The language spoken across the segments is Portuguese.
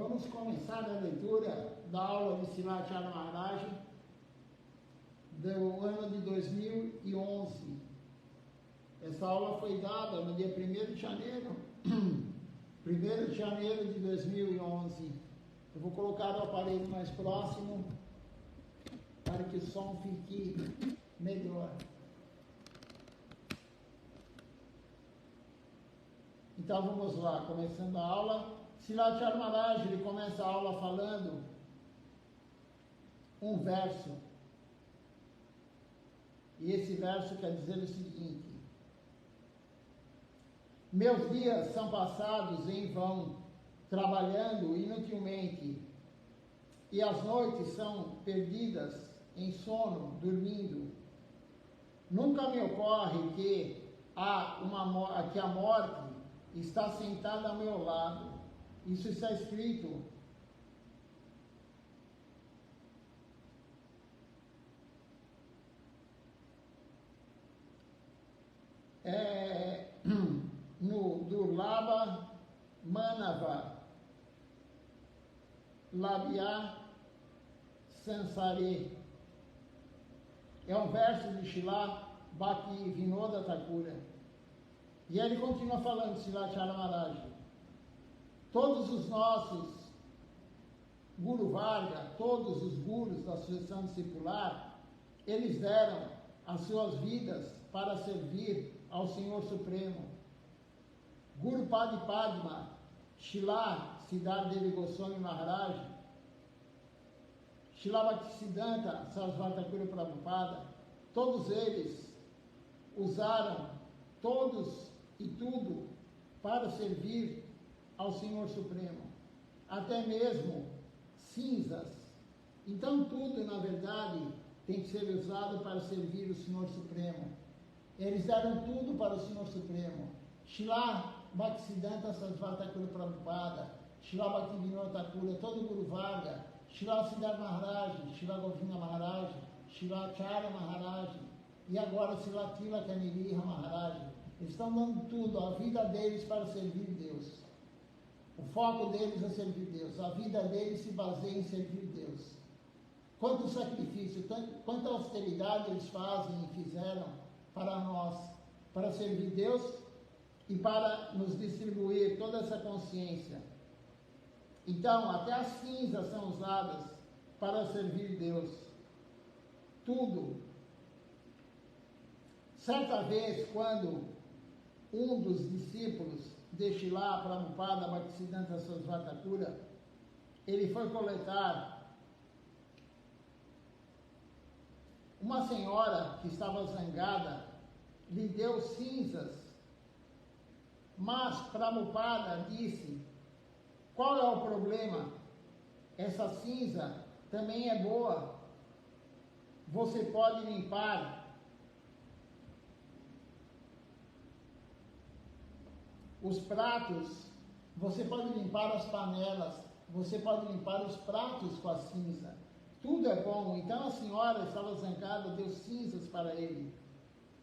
Vamos começar a leitura da aula de Srila Acharya Maharaj do ano de 2011. Essa aula foi dada no dia 1º de janeiro, 1º de janeiro de 2011. Eu vou colocar o aparelho mais próximo para que o som fique melhor. Então vamos lá, começando a aula. Srila Acharya Maharaj, ele começa a aula falando um verso. E esse verso quer dizer o seguinte: meus dias são passados em vão, trabalhando inutilmente, e as noites são perdidas em sono, dormindo. Nunca me ocorre que a morte está sentada ao meu lado. Isso está escrito no Durlabha Manava Labhya Sansare. É um verso de Srila Bhaktivinoda Thakura. E ele continua falando, Srila Acharya Maharaj: todos os nossos Guru Varga, todos os gurus da sucessão discipular, eles deram as suas vidas para servir ao Senhor Supremo. Guru Padma, Srila Siddhartha Devi Goswami Maharaj, Srila Bhaktisiddhanta Sarasvati Thakur Prabhupada, todos eles usaram todos e tudo para servir ao Senhor Supremo, até mesmo cinzas. Então tudo, na verdade, tem que ser usado para servir o Senhor Supremo. Eles deram tudo para o Senhor Supremo. Srila Bhaktisiddhanta Sarasvati Thakur Prabhupada, Srila Bhaktivinoda Thakura, todo Guru Varga, Srila Siddhartha Maharaj, Srila Govinda Maharaj, Srila Acharya Maharaj, e agora Srila Tilaka Niriha Maharaj. Eles estão dando tudo, a vida deles para servir Deus. O foco deles é servir Deus. A vida deles se baseia em servir Deus. Quanto sacrifício, quanta austeridade eles fazem e fizeram para nós, para servir Deus e para nos distribuir toda essa consciência. Então, até as cinzas são usadas para servir Deus. Tudo. Certa vez, quando um dos discípulos de Srila Prabhupada Bhaktisiddhanta Sarasvati Thakura, ele foi coletar uma senhora que estava zangada, lhe deu cinzas, mas Prabhupada disse: qual é o problema? Essa cinza também é boa, você pode limpar os pratos, você pode limpar as panelas, você pode limpar os pratos com a cinza. Tudo é bom. Então a senhora estava zangada, deu cinzas para ele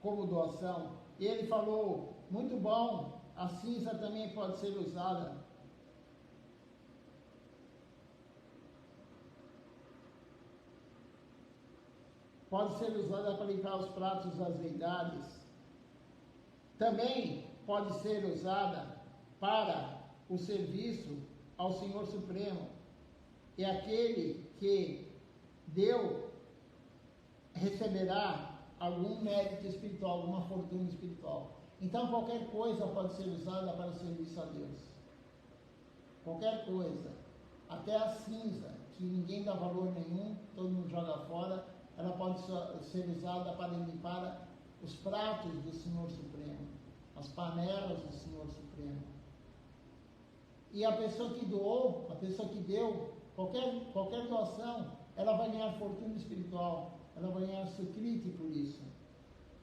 como doação. E ele falou: muito bom, a cinza também pode ser usada. Pode ser usada para limpar os pratos das deidades. Também pode ser usada para o serviço ao Senhor Supremo. E aquele que deu receberá algum mérito espiritual, alguma fortuna espiritual. Então qualquer coisa pode ser usada para o serviço a Deus. Qualquer coisa. Até a cinza, que ninguém dá valor nenhum, todo mundo joga fora, ela pode ser usada para limpar os pratos do Senhor Supremo, as panelas do Senhor Supremo. E a pessoa que doou, a pessoa que deu, qualquer doação, ela vai ganhar fortuna espiritual, ela vai ganhar sukriti por isso.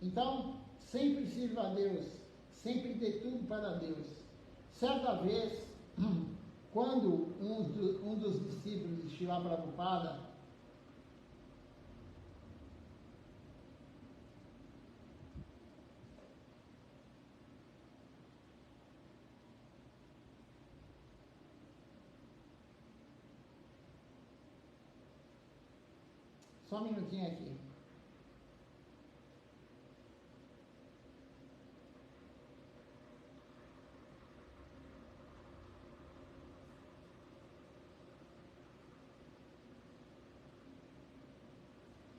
Então, sempre sirva a Deus, sempre dê tudo para Deus. Certa vez, quando um dos discípulos de Srila Prabhupada Só um minutinho aqui.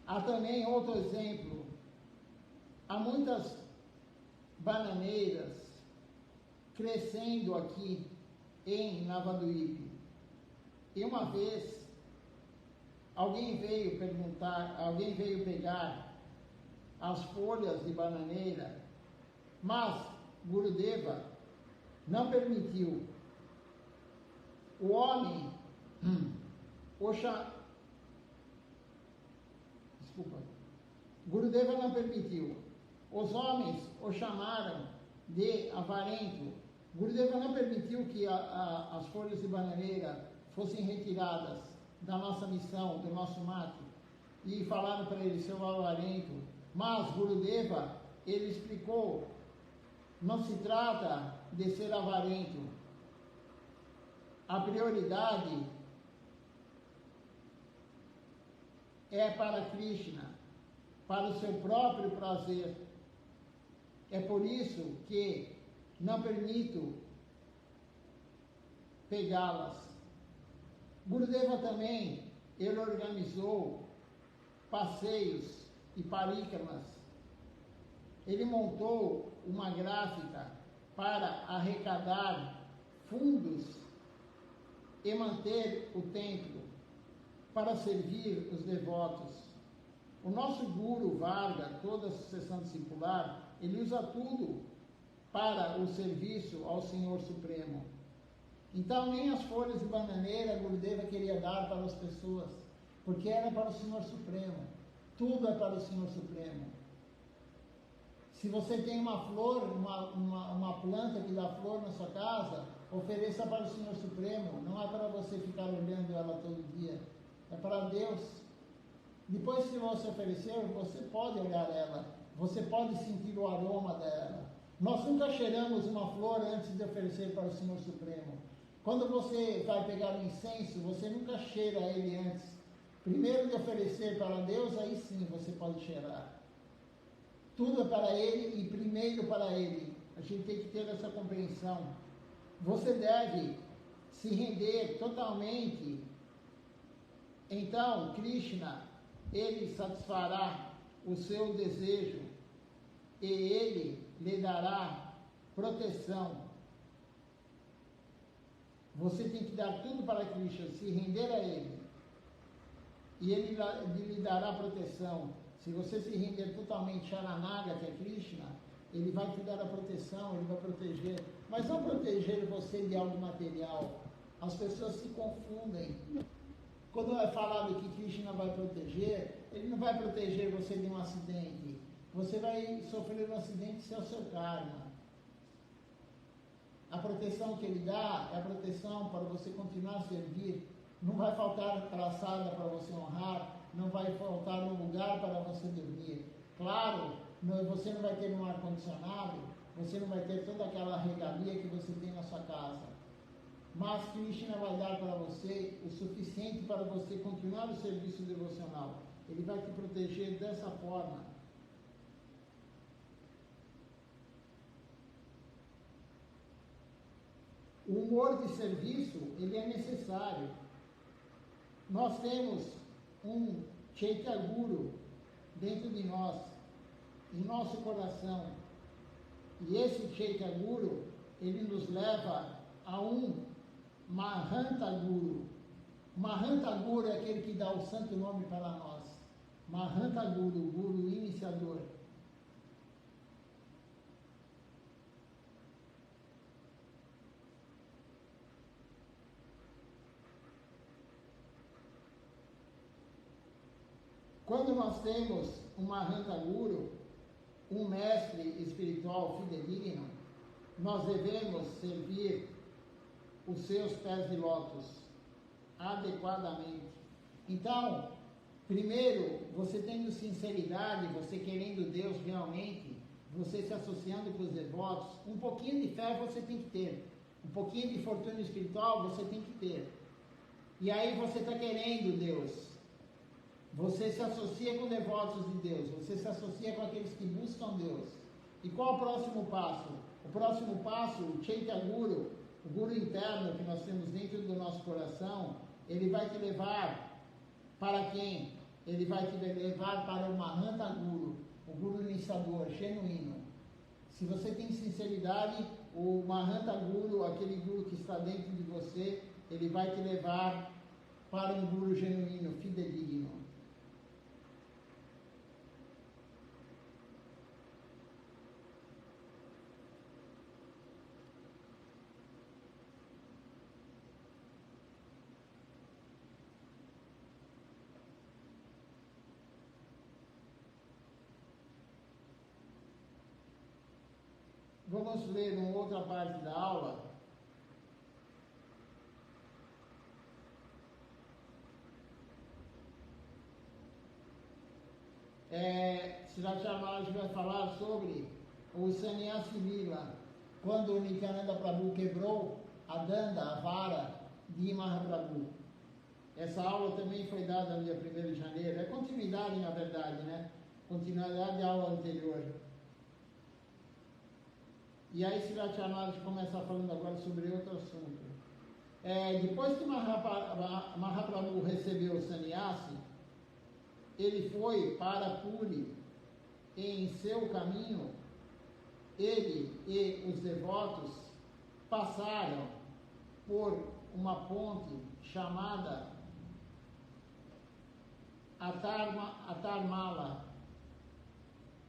Há também outro exemplo. Há muitas bananeiras crescendo aqui em Navaduípe. E uma vez, alguém veio pegar as folhas de bananeira, mas Gurudeva não permitiu. O homem, Gurudeva não permitiu. Os homens o chamaram de avarento. Gurudeva não permitiu que as folhas de bananeira fossem retiradas da nossa missão, do nosso mato, e falaram para ele, seu avarento. Mas Gurudeva, ele explicou, não se trata de ser avarento. A prioridade é para Krishna, para o seu próprio prazer. É por isso que não permito pegá-las. Gurudeva também, ele organizou passeios e parikramas. Ele montou uma gráfica para arrecadar fundos e manter o templo, para servir os devotos. O nosso Guru Varga, toda a sucessão discipular, ele usa tudo para o serviço ao Senhor Supremo. Então, nem as folhas de bananeira Gurudeva queria dar para as pessoas, porque era para o Senhor Supremo. Tudo é para o Senhor Supremo. Se você tem uma flor, uma planta que dá flor na sua casa, ofereça para o Senhor Supremo. Não é para você ficar olhando ela todo dia. É para Deus. Depois que você oferecer, você pode olhar ela. Você pode sentir o aroma dela. Nós nunca cheiramos uma flor antes de oferecer para o Senhor Supremo. Quando você vai pegar o incenso, você nunca cheira ele antes. Primeiro de oferecer para Deus, aí sim você pode cheirar. Tudo é para Ele e primeiro para Ele. A gente tem que ter essa compreensão. Você deve se render totalmente. Então, Krishna, Ele satisfará o seu desejo e Ele lhe dará proteção. Você tem que dar tudo para Krishna, se render a Ele. E Ele lhe dará proteção. Se você se render totalmente Sharanaga, que é Krishna, Ele vai te dar a proteção, Ele vai proteger. Mas não proteger você de algo material. As pessoas se confundem. Quando é falado que Krishna vai proteger, Ele não vai proteger você de um acidente. Você vai sofrer um acidente, isso é o seu karma. A proteção que Ele dá é a proteção para você continuar a servir. Não vai faltar traçada para você honrar, não vai faltar um lugar para você dormir. Claro, você não vai ter um ar-condicionado, você não vai ter toda aquela regalia que você tem na sua casa. Mas Krishna vai dar para você o suficiente para você continuar o serviço devocional. Ele vai te proteger dessa forma. O humor de serviço, ele é necessário. Nós temos um Chaitanya Guru dentro de nós, em nosso coração. E esse Chaitanya Guru, ele nos leva a um Mahanta Guru. Mahanta Guru é aquele que dá o santo nome para nós. Mahanta Guru, Guru iniciador. Quando nós temos um Mahanta Guru, um mestre espiritual fidedigno, nós devemos servir os seus pés de lótus adequadamente. Então, primeiro, você tendo sinceridade, você querendo Deus realmente, você se associando com os devotos, um pouquinho de fé você tem que ter, um pouquinho de fortuna espiritual você tem que ter. E aí você está querendo Deus. você se associa com devotos de Deus, você se associa com aqueles que buscam Deus. E qual o próximo passo? O próximo passo, o Chaitya Guru, o Guru interno que nós temos dentro do nosso coração, ele vai te levar para quem? Ele vai te levar para o Mahanta Guru, o Guru iniciador, genuíno. Se você tem sinceridade, o Mahanta Guru, aquele Guru que está dentro de você, ele vai te levar para um Guru genuíno, fidedigno. Vamos ler uma outra parte da aula. Siddhartha Maharaj vai falar sobre o Sannyasi Lila, quando o Nityananda Prabhu quebrou a danda, a vara de Mahaprabhu. Essa aula também foi dada no dia 1º de janeiro. É continuidade, na verdade, né? Continuidade da aula anterior. E aí Siddhartha Maharaj começa falando agora sobre outro assunto. Depois que Mahaprabhu recebeu o sannyasi, ele foi para Puri. Em seu caminho, ele e os devotos passaram por uma ponte chamada Atarmala.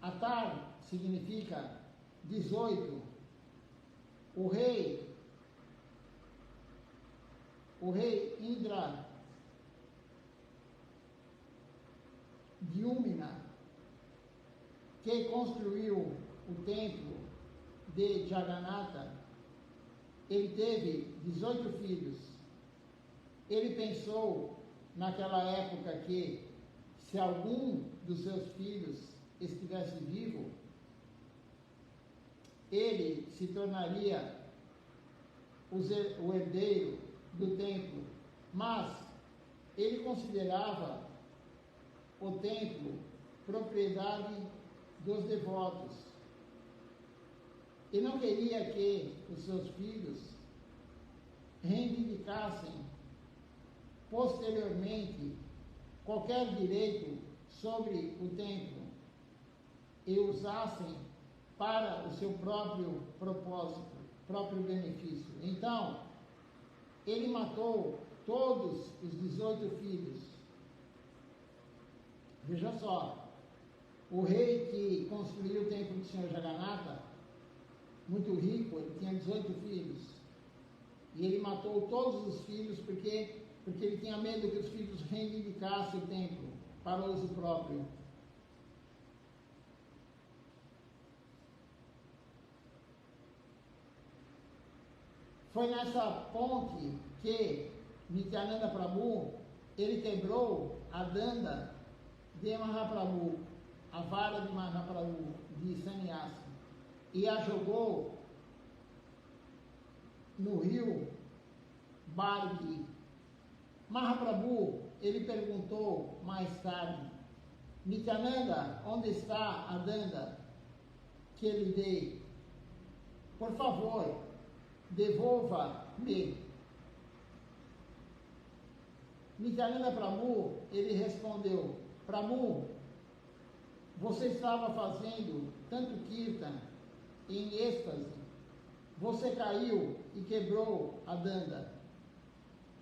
Atar significa 18. O rei Indra Dyumna, que construiu o templo de Jagannatha, ele teve 18 filhos. Ele pensou naquela época que se algum dos seus filhos estivesse vivo, ele se tornaria o herdeiro do templo, mas ele considerava o templo propriedade dos devotos e não queria que os seus filhos reivindicassem posteriormente qualquer direito sobre o templo e usassem para o seu próprio propósito, próprio benefício. Então, ele matou todos os 18 filhos. Veja só, o rei que construiu o templo do Senhor Jagannatha, muito rico, ele tinha 18 filhos. E ele matou todos os filhos porque ele tinha medo que os filhos reivindicassem o templo para uso próprio. Foi nessa ponte que Nityananda Prabhu, ele quebrou a danda de Mahaprabhu, a vara de Mahaprabhu, de sannyasi, e a jogou no rio Bargi. Mahaprabhu, ele perguntou mais tarde: Nityananda, onde está a danda que lhe dei? Por favor, devolva-me. Nityananda Prabhu, ele respondeu: Prabhu, você estava fazendo tanto kirtan em êxtase, você caiu e quebrou a danda.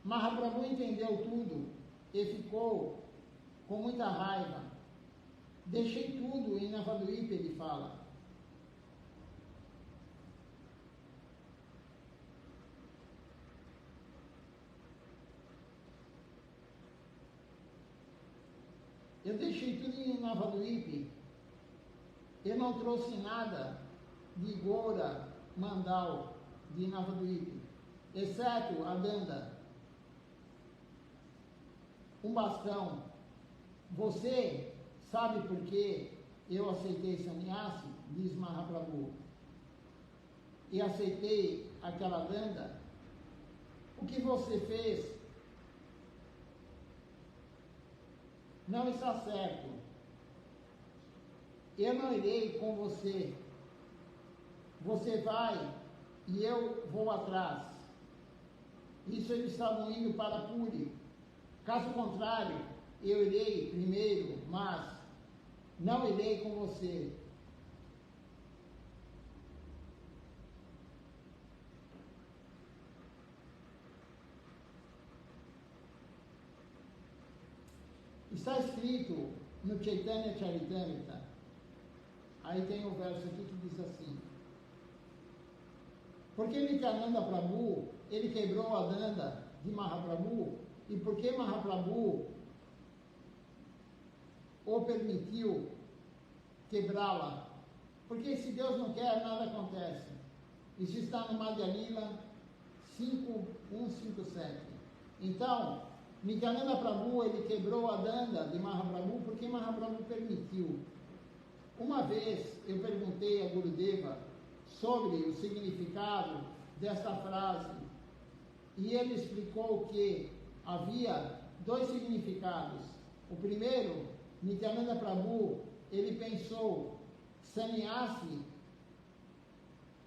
Mahaprabhu entendeu tudo e ficou com muita raiva. Deixei tudo em Navadvipa, ele fala. Eu deixei tudo em Navadvipa. Eu não trouxe nada de Gora Mandal de Navadvipa, exceto a danda, um bastão. Você sabe por que eu aceitei sannyasi? Diz Mahaprabhu. E aceitei aquela danda. O que você fez não está certo. Eu não irei com você. Você vai e eu vou atrás. Isso eles estavam indo para Puri. Caso contrário, eu irei primeiro, mas não irei com você. Está escrito no Chaitanya Charitamrita, aí tem um verso aqui que diz assim: porque Nityananda Prabhu, ele quebrou a danda de Mahaprabhu, e porque Mahaprabhu o permitiu quebrá-la? Porque se Deus não quer, nada acontece. Isso está no Madhya Lila 5.157. Então, Nityananda Prabhu, ele quebrou a danda de Mahaprabhu porque Mahaprabhu permitiu. Uma vez eu perguntei a Gurudeva sobre o significado desta frase e ele explicou que havia dois significados. O primeiro, Nityananda Prabhu, ele pensou, sannyasi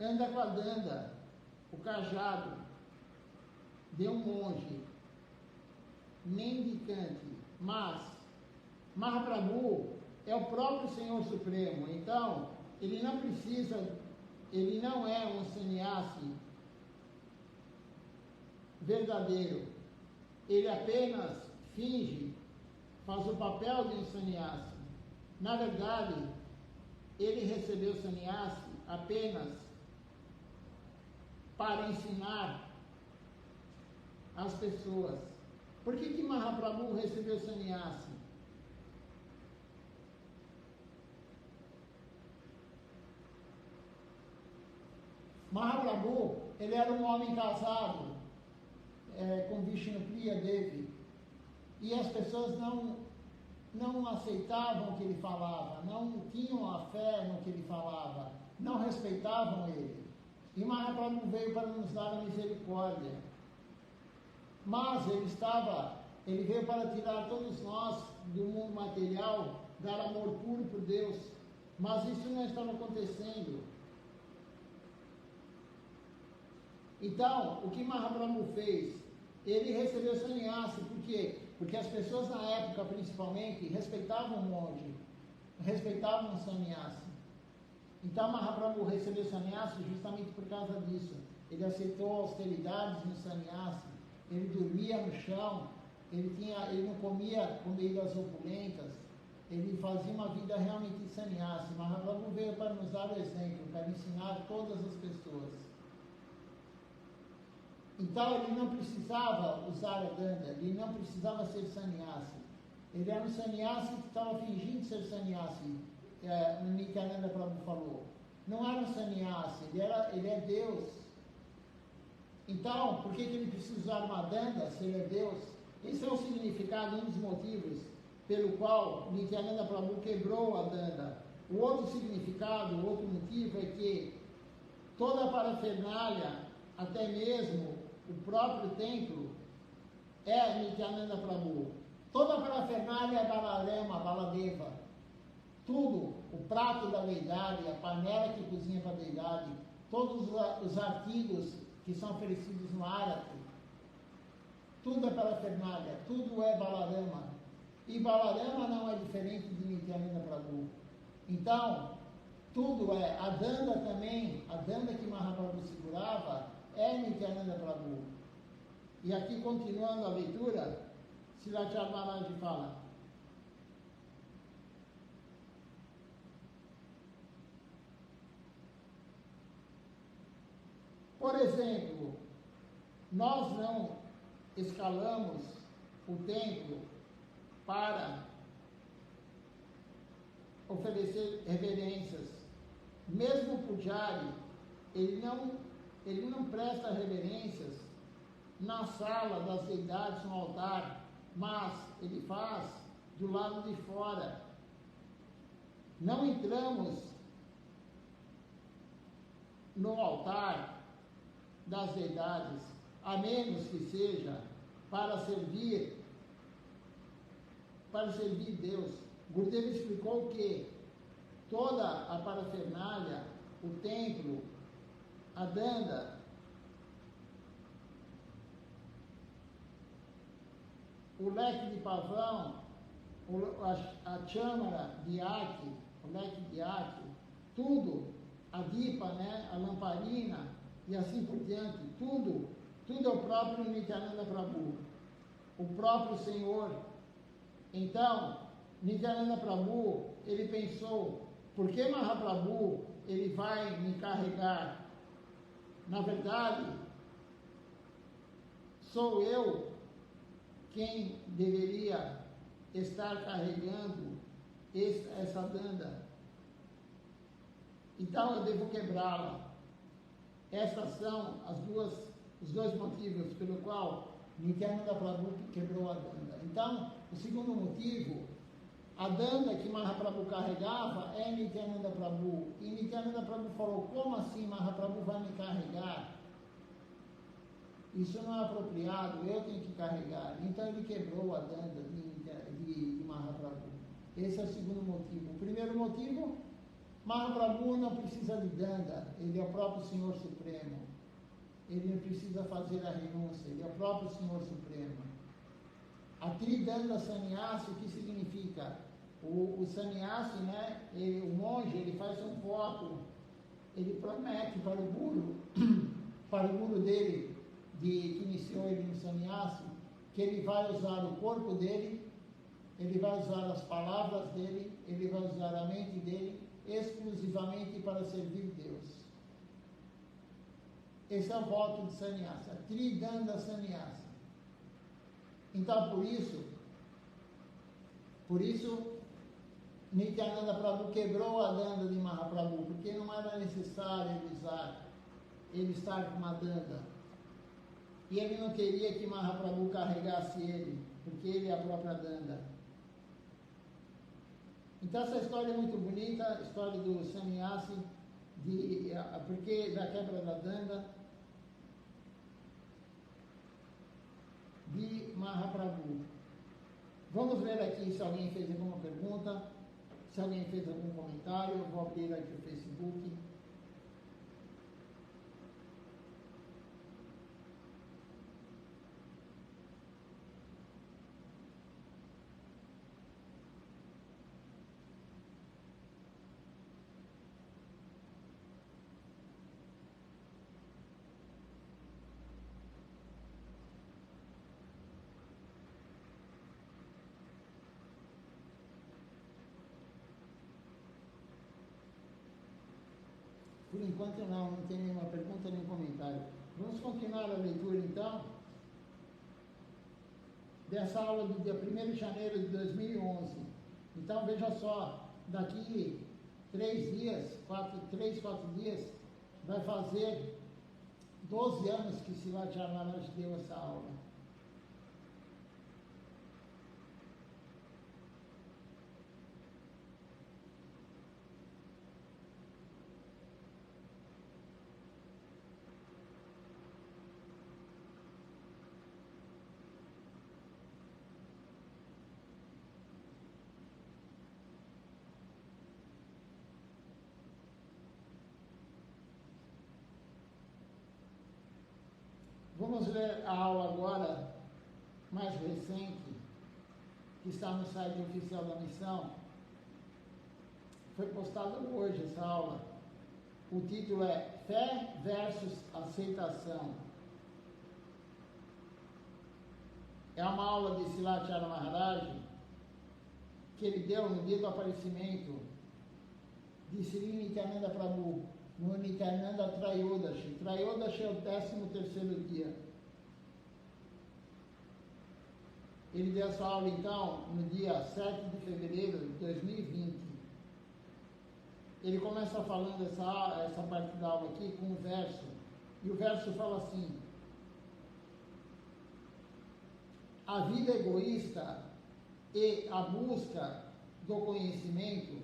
anda com a danda, o cajado de um monge mendicante, mas Mahaprabhu é o próprio Senhor Supremo, então ele não é um sannyasi verdadeiro, ele apenas finge, faz o papel de um sannyasi. Na verdade, ele recebeu sannyasi apenas para ensinar as pessoas. Por que Mahaprabhu recebeu sannyasi? Mahaprabhu, ele era um homem casado com Vishnupriya Devi, e as pessoas não aceitavam o que ele falava, não tinham a fé no que ele falava, não respeitavam ele. E Mahaprabhu veio para nos dar a misericórdia. Mas ele veio para tirar todos nós do mundo material, dar amor puro por Deus. Mas isso não estava acontecendo. Então, o que Mahaprabhu fez? Ele recebeu sannyasi, por quê? Porque as pessoas na época, principalmente, respeitavam o monge, respeitavam o sannyasi. Então, Mahaprabhu recebeu sannyasi justamente por causa disso. Ele aceitou austeridades no sannyasi, ele dormia no chão, ele não comia comidas opulentas, ele fazia uma vida realmente de sannyasi. Mahaprabhu veio para nos dar o exemplo, para ensinar todas as pessoas. Então ele não precisava usar a danda, ele não precisava ser sannyasi. Ele era um sannyasi que estava fingindo ser sannyasi. No Nityananda Prabhu falou. Não era um sannyasi, ele é Deus. Então, por que ele precisa usar uma danda se ele é Deus? Esse é o significado, um dos motivos pelo qual Nityananda Prabhu quebrou a danda. O outro significado, o outro motivo é que toda a parafernália, até mesmo o próprio templo, é Nityananda Prabhu. Toda a parafernália é Baladeva. Tudo, o prato da deidade, a panela que cozinha para a deidade, todos os artigos que são oferecidos no árate, tudo é parafernália, tudo é Balarama. E Balarama não é diferente de Nityananda Prabhu. Então, tudo é, a danda também, a danda que Mahaprabhu segurava, é Nityananda Prabhu. E aqui, continuando a leitura, Srilacharya Maharaj fala: por exemplo, nós não escalamos o templo para oferecer reverências. Mesmo o Pujari, ele não presta reverências na sala das deidades, no altar, mas ele faz do lado de fora. Não entramos no altar das deidades, a menos que seja para servir para servir Deus. Gurudev explicou que toda a parafernália, o templo, a danda, o leque de pavão, a châmara de Aki, o leque de Aki, tudo, a dipa, né, a lamparina e assim por diante, tudo é o próprio Nityananda Prabhu, o próprio Senhor. Então, Nityananda Prabhu, ele pensou, por que Mahaprabhu, ele vai me carregar? Na verdade, sou eu quem deveria estar carregando essa danda. Então eu devo quebrá-la. Estas são os dois motivos pelo qual Nityananda Prabhu quebrou a danda. Então, o segundo motivo, a danda que Mahaprabhu carregava é Nityananda Prabhu. E Nityananda Prabhu falou, como assim Mahaprabhu vai me carregar? Isso não é apropriado, eu tenho que carregar. Então ele quebrou a danda de Mahaprabhu. Esse é o segundo motivo. O primeiro motivo, Mahaprabhu não precisa de danda, ele é o próprio Senhor Supremo. Ele não precisa fazer a renúncia, ele é o próprio Senhor Supremo. A Tridanda Sannyasi, o que significa? O sannyasi, né, o monge, ele faz um voto, ele promete para o guru dele, que iniciou ele no sannyasi, que ele vai usar o corpo dele, ele vai usar as palavras dele, ele vai usar a mente dele, exclusivamente para servir Deus. Esse é o voto de sannyasa, Tridanda Sannyasa. Então, por isso, Nityananda Prabhu quebrou a danda de Mahaprabhu, porque não era necessário ele estar com uma danda. E ele não queria que Mahaprabhu carregasse ele, porque ele é a própria danda. Então essa história é muito bonita, a história do sannyasi, porque da quebra da danda de Mahaprabhu. Vamos ver aqui se alguém fez alguma pergunta, se alguém fez algum comentário. Eu vou abrir aqui o Facebook. Por enquanto não tem nenhuma pergunta nem comentário. Vamos continuar a leitura então dessa aula do dia 1º de janeiro de 2011. Então veja só, daqui 3 dias, 4 dias, vai fazer 12 anos que Srila Maharaj deu essa aula. Vamos ver a aula agora, mais recente, que está no site oficial da missão. Foi postada hoje essa aula. O título é Fé versus Aceitação. É uma aula de Srila Maharaj que ele deu no dia do aparecimento de Sri Nityananda Prabhu, no Nityananda Trayodashi. Trayodashi é o 13º dia. Ele deu essa aula, então, no dia 7 de fevereiro de 2020. Ele começa falando essa parte da aula aqui com um verso. E o verso fala assim: a vida egoísta e a busca do conhecimento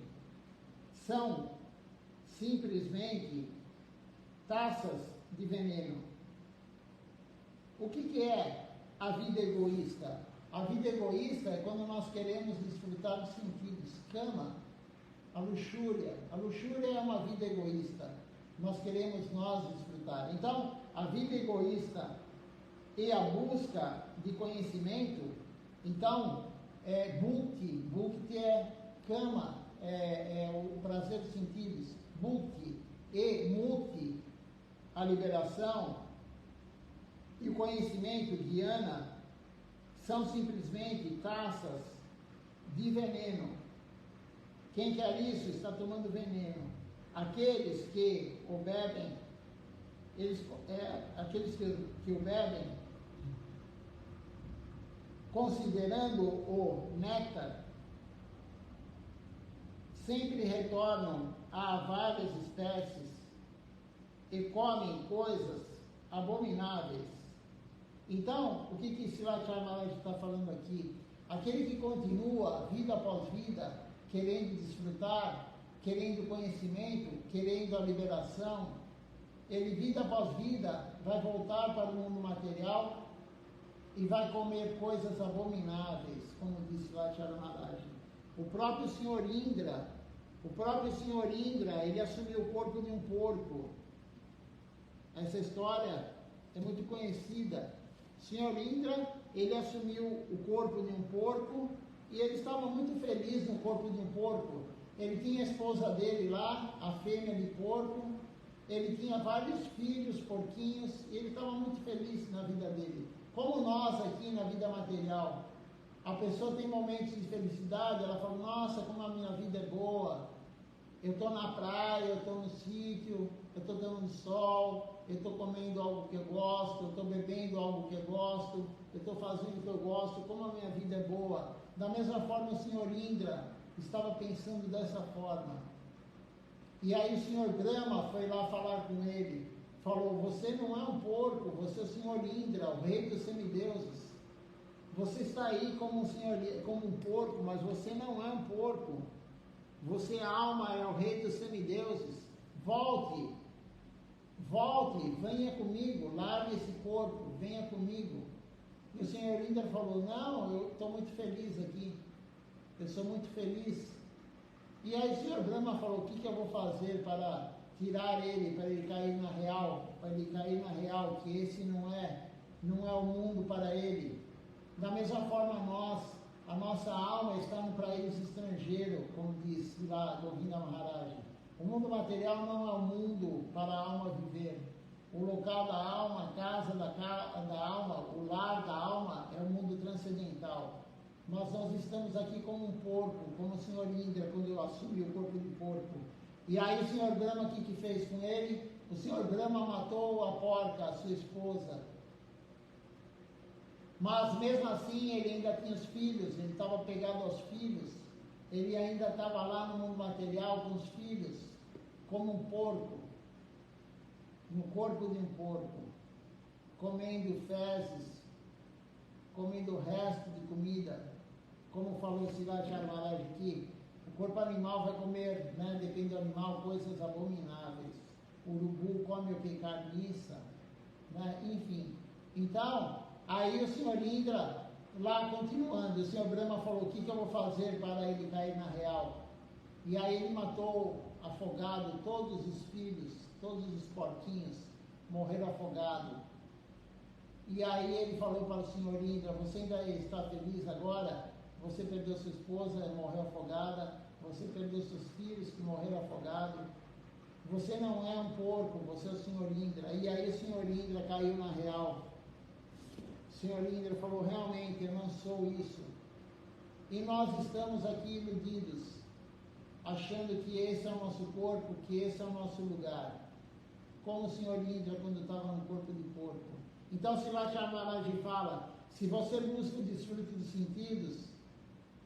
são simplesmente taças de veneno. O que é a vida egoísta? A vida egoísta é quando nós queremos desfrutar dos sentidos. Cama, a luxúria. A luxúria é uma vida egoísta. Nós queremos desfrutar. Então, a vida egoísta e a busca de conhecimento, então, bhukti é cama, é o prazer dos sentidos. Bhukti e mukti, a liberação, e o conhecimento, dhyana, são simplesmente taças de veneno. Quem quer isso está tomando veneno. Aqueles que o bebem, aqueles que o bebem, considerando o néctar, sempre retornam a várias espécies e comem coisas abomináveis. Então, o que Srila Chaitanya está falando aqui? Aquele que continua vida após vida, querendo desfrutar, querendo conhecimento, querendo a liberação, ele vida após vida vai voltar para o mundo material e vai comer coisas abomináveis, como disse lá Chaitanya. O próprio Senhor Indra, ele assumiu o corpo de um porco. Essa história é muito conhecida. Senhor Indra, ele assumiu o corpo de um porco e ele estava muito feliz no corpo de um porco. Ele tinha a esposa dele lá, a fêmea de porco, ele tinha vários filhos, porquinhos, e ele estava muito feliz na vida dele. Como nós aqui na vida material, a pessoa tem momentos de felicidade, ela fala, nossa, como a minha vida é boa, eu estou na praia, eu estou no sítio, eu estou dando sol, eu estou comendo algo que eu gosto, eu estou bebendo algo que eu gosto, eu estou fazendo o que eu gosto, como a minha vida é boa. Da mesma forma o Senhor Indra estava pensando dessa forma. E aí o Senhor Brahma foi lá falar com ele, falou, você não é um porco, você é o Senhor Indra, o rei dos semideuses. Você está aí como um porco, mas você não é um porco. Você, alma, é o rei dos semideuses. Volte, venha comigo, largue esse corpo, venha comigo. E o Senhor Indra falou, não, eu estou muito feliz aqui, eu sou muito feliz. E aí o Senhor Brahma falou, o que eu vou fazer para tirar ele, para ele cair na real, que esse não é o mundo para ele. Da mesma forma a nossa alma está no paraíso estrangeiro, como diz lá Govinda Maharaj. O mundo material não é o mundo para a alma viver. O local da alma, a casa da alma, o lar da alma é o mundo transcendental. Nós estamos aqui como um porco, como o Senhor Indra, quando eu assumi o corpo de porco. E aí o Senhor Brahma, o que fez com ele? O Senhor Brahma matou a porca, a sua esposa. Mas mesmo assim ele ainda tinha os filhos, ele estava pegado aos filhos, ele ainda estava lá no mundo material com os filhos, como um porco, no corpo de um porco, comendo fezes, comendo o resto de comida, como falou Srila Chaitanya aqui, o corpo animal vai comer, depende do animal, coisas abomináveis, o urubu come o que? Carniça, enfim. Então, aí o Senhor Indra, lá continuando, o Senhor Brahma falou, o que eu vou fazer para ele cair na real? E aí ele matou, afogado, todos os filhos, todos os porquinhos, morreram afogados. E aí ele falou para o Senhor Indra, você ainda está feliz agora? Você perdeu sua esposa, morreu afogada, você perdeu seus filhos que morreram afogados. Você não é um porco, você é o Senhor Indra. E aí o Senhor Indra caiu na real. O Senhor Indra falou, realmente, eu não sou isso. E nós estamos aqui iludidos, achando que esse é o nosso corpo, que esse é o nosso lugar. Como o Senhor Indra quando estava no corpo de porco. Então, Srila Chaitanya fala, se você busca o desfrute dos sentidos,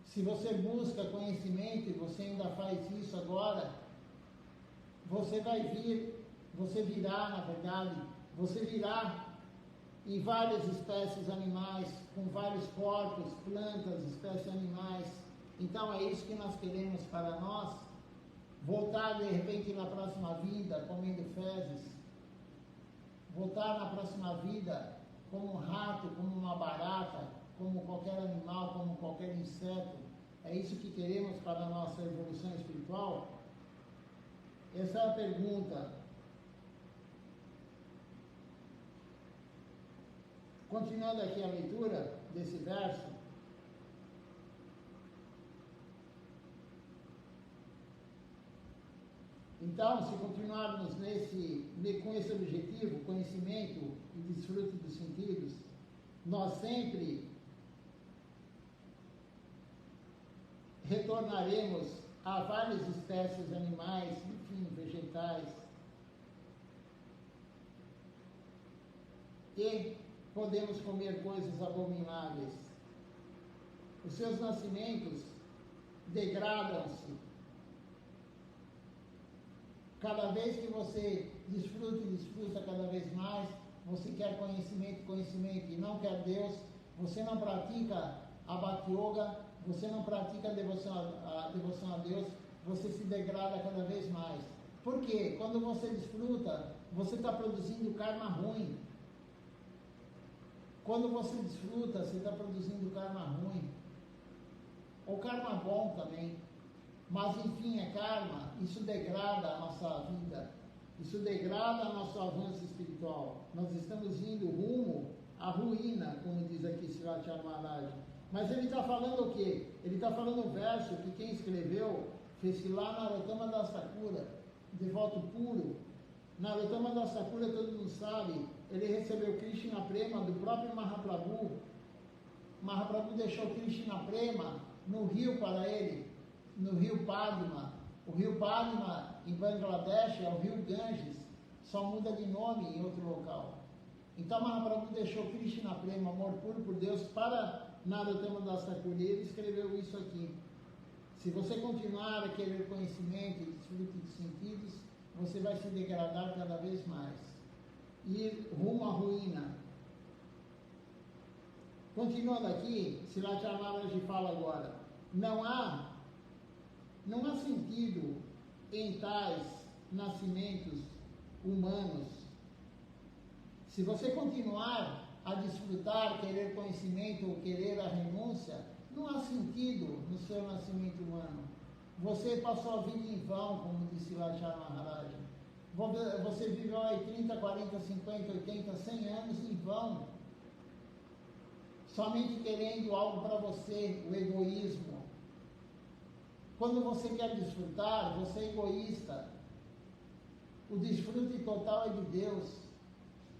se você busca conhecimento e você ainda faz isso agora, você virá em várias espécies animais, com vários corpos, plantas, espécies animais. Então é isso que nós queremos para nós, voltar de repente na próxima vida comendo fezes, voltar na próxima vida como um rato, como uma barata, como qualquer animal, como qualquer inseto? É isso que queremos para a nossa evolução espiritual? Essa é a pergunta. Continuando aqui a leitura desse verso. Então, se continuarmos com esse objetivo, conhecimento e desfrute dos sentidos, nós sempre retornaremos a várias espécies animais, enfim, vegetais, e podemos comer coisas abomináveis. Os seus nascimentos degradam-se. Cada vez que você desfruta cada vez mais, você quer conhecimento e não quer Deus, você não pratica a Bhakti Yoga, você não pratica a devoção a Deus, você se degrada cada vez mais. Por quê? Quando você desfruta, você está produzindo karma ruim. Quando você desfruta, você está produzindo karma ruim. Ou karma bom também. Mas enfim, é karma, isso degrada a nossa vida, isso degrada o nosso avanço espiritual. Nós estamos indo rumo à ruína, como diz aqui Srila Maharaj. Mas ele está falando o quê? Ele está falando o verso que quem escreveu fez lá Narottama Das Thakura, devoto puro. Narottama Das Thakura, todo mundo sabe, ele recebeu Krishna Prema do próprio Mahaprabhu. Mahaprabhu deixou Krishna Prema no rio para ele, no rio Padma. O rio Padma em Bangladesh é o rio Ganges, só muda de nome em outro local. Então Mahaprabhu deixou Krishna Prema, amor puro por Deus, para Narottama Das Thakura. Ele escreveu isso aqui. Se você continuar a querer conhecimento e desfrute de sentidos, você vai se degradar cada vez mais, ir rumo à ruína. Continuando aqui, Srila Maharaj fala agora, não há sentido em tais nascimentos humanos. Se você continuar a desfrutar, querer conhecimento ou querer a renúncia, não há sentido no seu nascimento humano. Você passou a vida em vão, como disse Lachar Maharaj. Você viveu aí 30, 40, 50, 80, 100 anos em vão, somente querendo algo para você, o egoísmo. Quando você quer desfrutar, você é egoísta. O desfrute total é de Deus.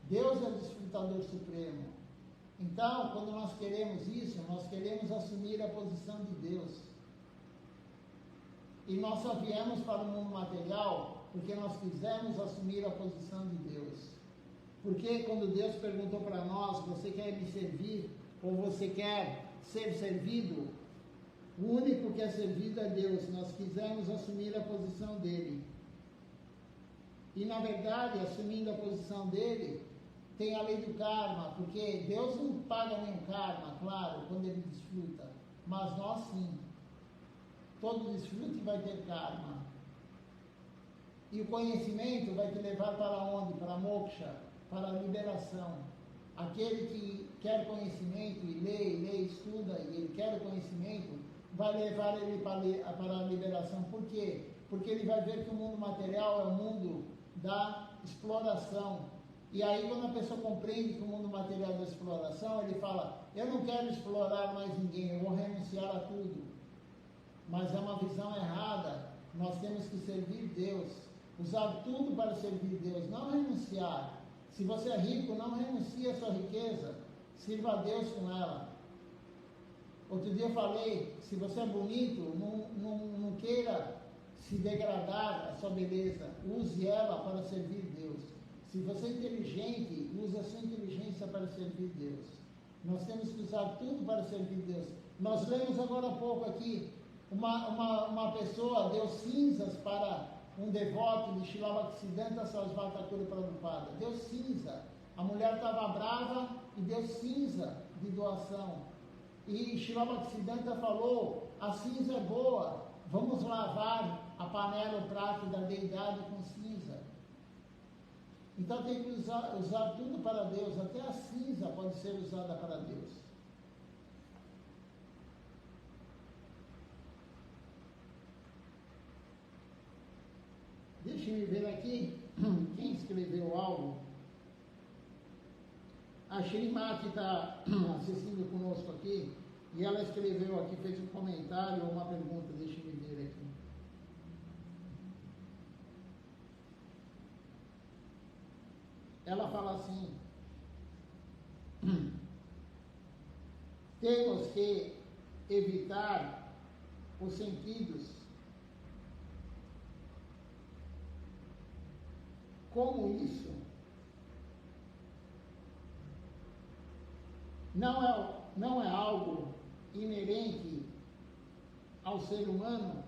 Deus é o desfrutador supremo. Então, quando nós queremos isso, nós queremos assumir a posição de Deus. E nós só viemos para o mundo material porque nós quisemos assumir a posição de Deus. Porque quando Deus perguntou para nós, você quer me servir ou você quer ser servido? O único que é servido é Deus. Nós quisemos assumir a posição dele. E na verdade, assumindo a posição dele, tem a lei do karma, porque Deus não paga nenhum karma, claro, quando ele desfruta, mas nós sim. Todo desfrute vai ter karma. E o conhecimento vai te levar para onde? Para moksha, para a liberação. Aquele que quer conhecimento e lê, estuda, e ele quer o conhecimento, vai levar ele para a liberação. Por quê? Porque ele vai ver que o mundo material é o mundo da exploração. E aí, quando a pessoa compreende que o mundo material é da exploração, ele fala, eu não quero explorar mais ninguém, eu vou renunciar a tudo. Mas é uma visão errada. Nós temos que servir Deus, usar tudo para servir Deus, não renunciar. Se você é rico, não renuncie a sua riqueza, sirva a Deus com ela. Outro dia eu falei, se você é bonito, não queira se degradar a sua beleza, use ela para servir Deus. Se você é inteligente, use a sua inteligência para servir Deus. Nós temos que usar tudo para servir Deus. Nós lemos agora há pouco aqui, uma pessoa deu cinzas para um devoto de Srila Bhaktisiddhanta Sarasvati Thakur Prabhupada. Deu cinza. A mulher estava brava e deu cinza de doação. E Srila Bhaktisiddhanta falou, a cinza é boa, vamos lavar a panela, o prato da deidade com cinza. Então tem que usar tudo para Deus, até a cinza pode ser usada para Deus. Deixe-me ver aqui quem escreveu algo. A Shrimati está assistindo conosco aqui e ela escreveu aqui, fez um comentário ou uma pergunta. Deixe-me ver aqui. Ela fala assim: temos que evitar os sentidos. Como isso não é algo inerente ao ser humano?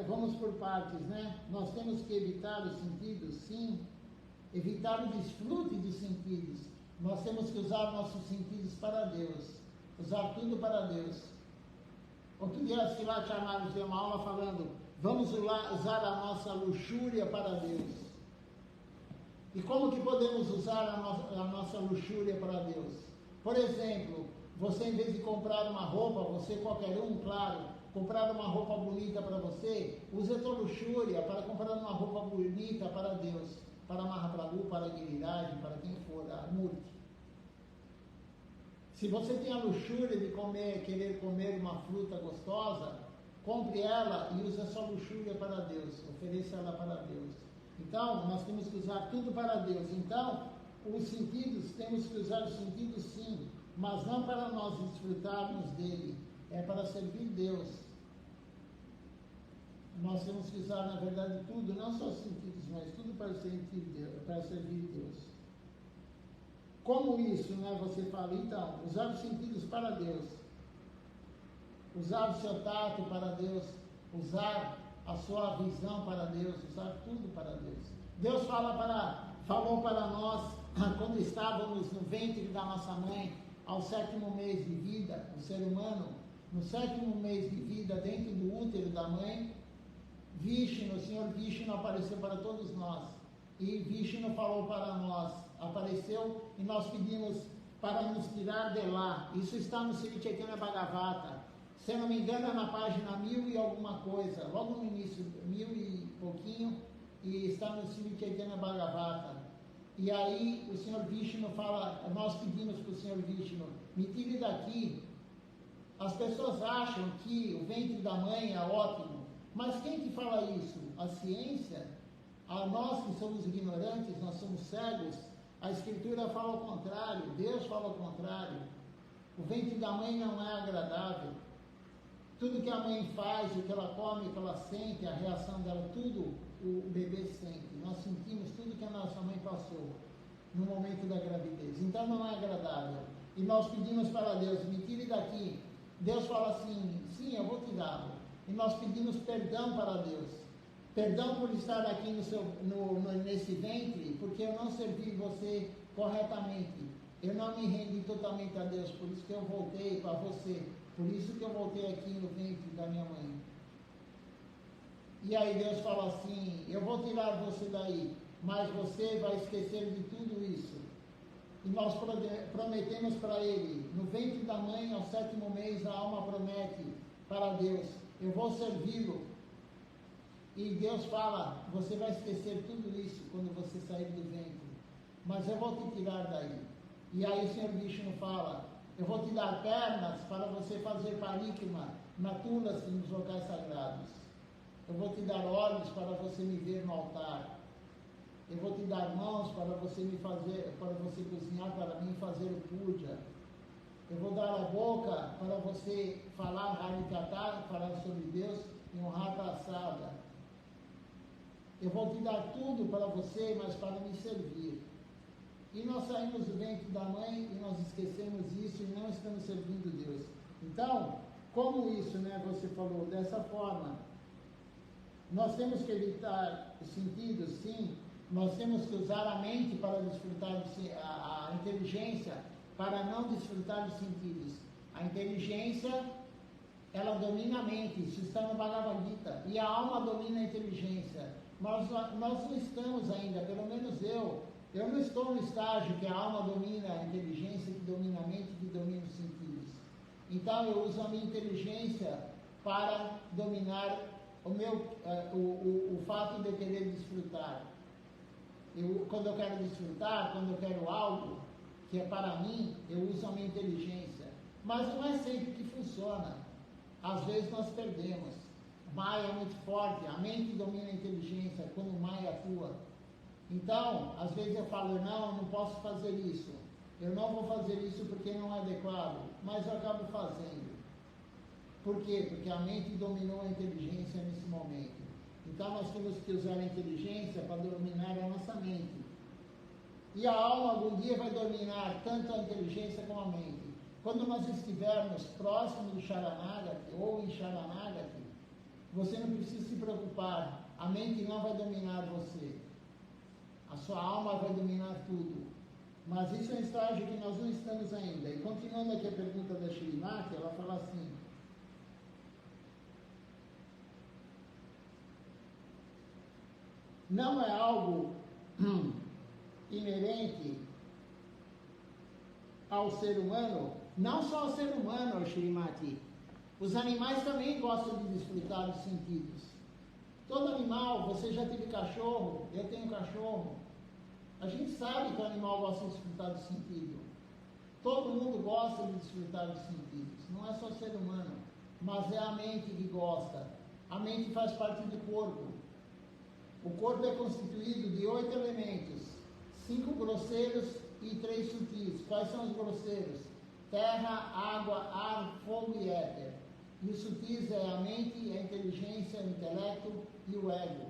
Vamos por partes, né? Nós temos que evitar os sentidos, sim. Evitar o desfrute dos sentidos. Nós temos que usar nossos sentidos para Deus. Usar tudo para Deus. Outro dia, a Silat Chamares deu uma aula falando: vamos usar a nossa luxúria para Deus. E como que podemos usar a nossa luxúria para Deus? Por exemplo, você, em vez de comprar uma roupa, você, qualquer um, claro, comprar uma roupa bonita para você, use a tua luxúria para comprar uma roupa bonita para Deus, para Mahaprabhu, para a Giriraj, para quem for, a Murti. Se você tem a luxúria de querer comer uma fruta gostosa, compre ela e use a sua luxúria para Deus, ofereça ela para Deus. Então, nós temos que usar tudo para Deus. Então, os sentidos, temos que usar os sentidos sim, mas não para nós desfrutarmos dele, é para servir Deus. Nós temos que usar, na verdade, tudo, não só os sentidos, mas tudo para servir Deus. Como isso, né? Você fala, então, usar os sentidos para Deus. Usar o seu tato para Deus, usar a sua visão para Deus, usar tudo para Deus. Deus falou para nós, quando estávamos no ventre da nossa mãe, ao 7º mês de vida, o ser humano, no 7º mês de vida, dentro do útero da mãe, Vishnu, o Senhor Vishnu apareceu para todos nós. E Vishnu falou para nós, apareceu e nós pedimos para nos tirar de lá. Isso está no Sri Chaitanya Bhagavata. Se não me engano, é na página 1000 e alguma coisa, logo no início, 1000 e pouquinho, e está no Sri Chaitanya Bhagavata. E aí o Senhor Vishnu fala, nós pedimos para o Senhor Vishnu, me tire daqui. As pessoas acham que o ventre da mãe é ótimo, mas quem que fala isso? A ciência? A nós que somos ignorantes, nós somos cegos, a Escritura fala ao contrário, Deus fala ao contrário. O ventre da mãe não é agradável. Tudo que a mãe faz, o que ela come, o que ela sente, a reação dela, tudo o bebê sente. Nós sentimos tudo que a nossa mãe passou no momento da gravidez. Então não é agradável. E nós pedimos para Deus, me tire daqui. Deus fala assim, sim, eu vou tirá-lo. E nós pedimos perdão para Deus. Perdão por estar aqui nesse ventre, porque eu não servi você corretamente. Eu não me rendi totalmente a Deus, por isso que eu voltei para você. Por isso que eu voltei aqui no ventre da minha mãe. E aí Deus fala assim, eu vou tirar você daí, mas você vai esquecer de tudo isso. E nós prometemos para ele, no ventre da mãe, ao 7º mês, a alma promete para Deus, eu vou servi-lo. E Deus fala, você vai esquecer tudo isso quando você sair do ventre, mas eu vou te tirar daí. E aí o Senhor Vishnu fala, eu vou te dar pernas para você fazer parikrama na tulas e nos locais sagrados. Eu vou te dar olhos para você me ver no altar. Eu vou te dar mãos para você cozinhar para mim, fazer o puja. Eu vou dar a boca para você falar Harikatha, falar sobre Deus e honrar a praçada. Eu vou te dar tudo para você, mas para me servir. E nós saímos do ventre da mãe e nós esquecemos isso e não estamos servindo Deus. Então, como isso, né, você falou dessa forma, nós temos que evitar os sentidos, sim, nós temos que usar a mente para desfrutar, a inteligência para não desfrutar dos sentidos. A inteligência, ela domina a mente, isso está no Bhagavad Gita, e a alma domina a inteligência. Nós não estamos ainda, pelo menos eu não estou no estágio que a alma domina a inteligência, que domina a mente, que domina os sentidos. Então eu uso a minha inteligência para dominar o fato de eu querer desfrutar. Quando eu quero desfrutar, quando eu quero algo que é para mim, eu uso a minha inteligência. Mas não é sempre que funciona. Às vezes nós perdemos. Maia é muito forte, a mente domina a inteligência quando Maia atua. Então, às vezes eu falo, não posso fazer isso. Eu não vou fazer isso porque não é adequado, mas eu acabo fazendo. Por quê? Porque a mente dominou a inteligência nesse momento. Então nós temos que usar a inteligência para dominar a nossa mente. E a alma algum dia vai dominar tanto a inteligência como a mente. Quando nós estivermos próximos do Sharanagati ou em Sharanagati, você não precisa se preocupar. A mente não vai dominar você. A sua alma vai dominar tudo. Mas isso é um estágio que nós não estamos ainda. E continuando aqui a pergunta da Shrimati, ela fala assim: não é algo inerente ao ser humano? Não só ao ser humano, Shrimati. Os animais também gostam de desfrutar dos sentidos. Todo animal, você já teve cachorro, eu tenho cachorro. A gente sabe que o animal gosta de desfrutar do sentido. Todo mundo gosta de desfrutar dos sentidos. Não é só o ser humano, mas é a mente que gosta. A mente faz parte do corpo. O corpo é constituído de 8 elementos, 5 grosseiros e 3 sutis. Quais são os grosseiros? Terra, água, ar, fogo e éter. E os sutis é a mente, a inteligência, o intelecto e o ego.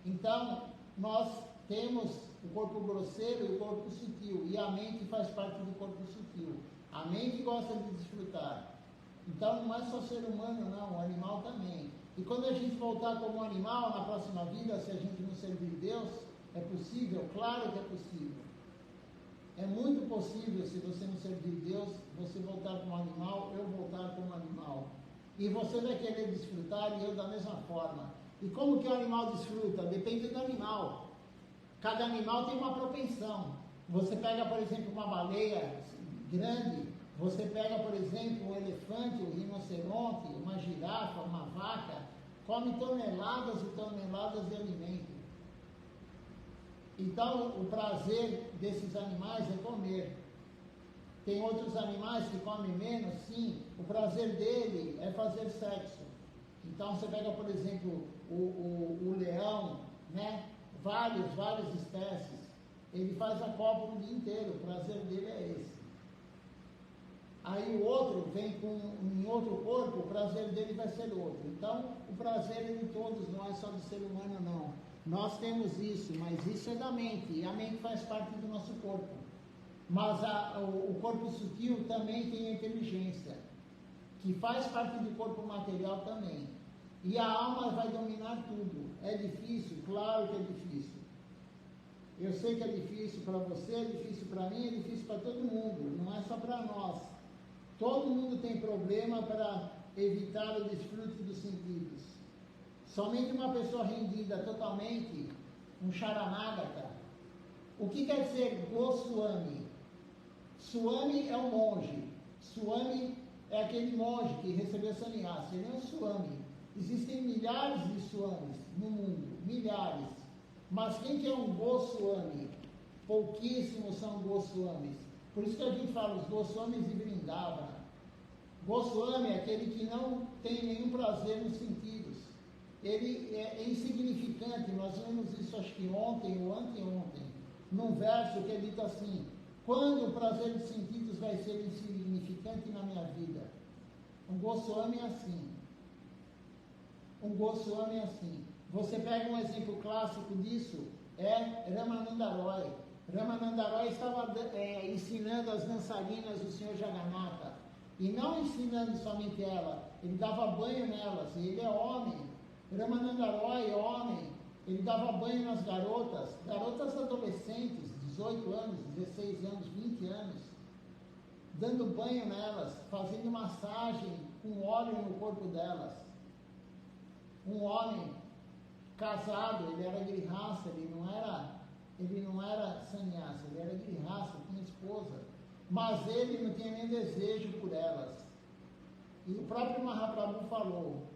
Então, nós temos o corpo grosseiro e o corpo sutil, e a mente faz parte do corpo sutil. A mente gosta de desfrutar. Então não é só ser humano não, o animal também. E quando a gente voltar como animal na próxima vida, se a gente não servir Deus, é possível? Claro que é possível. É muito possível, se você não servir Deus, você voltar como animal, eu voltar como animal. E você vai querer desfrutar e eu da mesma forma. E como que o animal desfruta? Depende do animal. Cada animal tem uma propensão. Você pega, por exemplo, uma baleia grande, você pega, por exemplo, um elefante, um rinoceronte, uma girafa, uma vaca, come toneladas e toneladas de alimento. Então, o prazer desses animais é comer. Tem outros animais que comem menos, sim, o prazer dele é fazer sexo. Então, você pega, por exemplo, o leão, né? Várias espécies, ele faz a cópula o dia inteiro, o prazer dele é esse. Aí o outro vem em outro corpo, o prazer dele vai ser outro. Então, o prazer é de todos, não é só do ser humano não. Nós temos isso, mas isso é da mente, e a mente faz parte do nosso corpo. Mas o corpo sutil também tem a inteligência, que faz parte do corpo material também. E a alma vai dominar tudo. É difícil? Claro que é difícil. Eu sei que é difícil para você, é difícil para mim, é difícil para todo mundo. Não é só para nós. Todo mundo tem problema para evitar o desfrute dos sentidos. Somente uma pessoa rendida totalmente, um Sharanagata. O que quer dizer Goswami? Swami é um monge. Swami é aquele monge que recebeu sannyasa. Ele é um Swami. Existem milhares de Swamis no mundo, milhares. Mas quem que é um Goswami? Pouquíssimos são Goswamis. Por isso que a gente fala os Goswamis de Vrindavana. Goswami é aquele que não tem nenhum prazer nos sentidos. Ele é insignificante. Nós vimos isso acho que ontem ou anteontem, num verso que é dito assim: quando o prazer dos sentidos vai ser insignificante na minha vida? Um Goswami é assim. Um Goswami é assim. Você pega um exemplo clássico disso, é Ramananda Roy. Ramananda Roy estava ensinando as dançarinas do Senhor Jagannatha. E não ensinando somente ela, ele dava banho nelas, e ele é homem. Ramananda Roy é homem, ele dava banho nas garotas adolescentes, 18 anos, 16 anos, 20 anos, dando banho nelas, fazendo massagem com óleo no corpo delas. Um homem casado, ele era grihasta, ele não era sannyasa, ele era grihasta, tinha esposa, mas ele não tinha nem desejo por elas. E o próprio Mahaprabhu falou: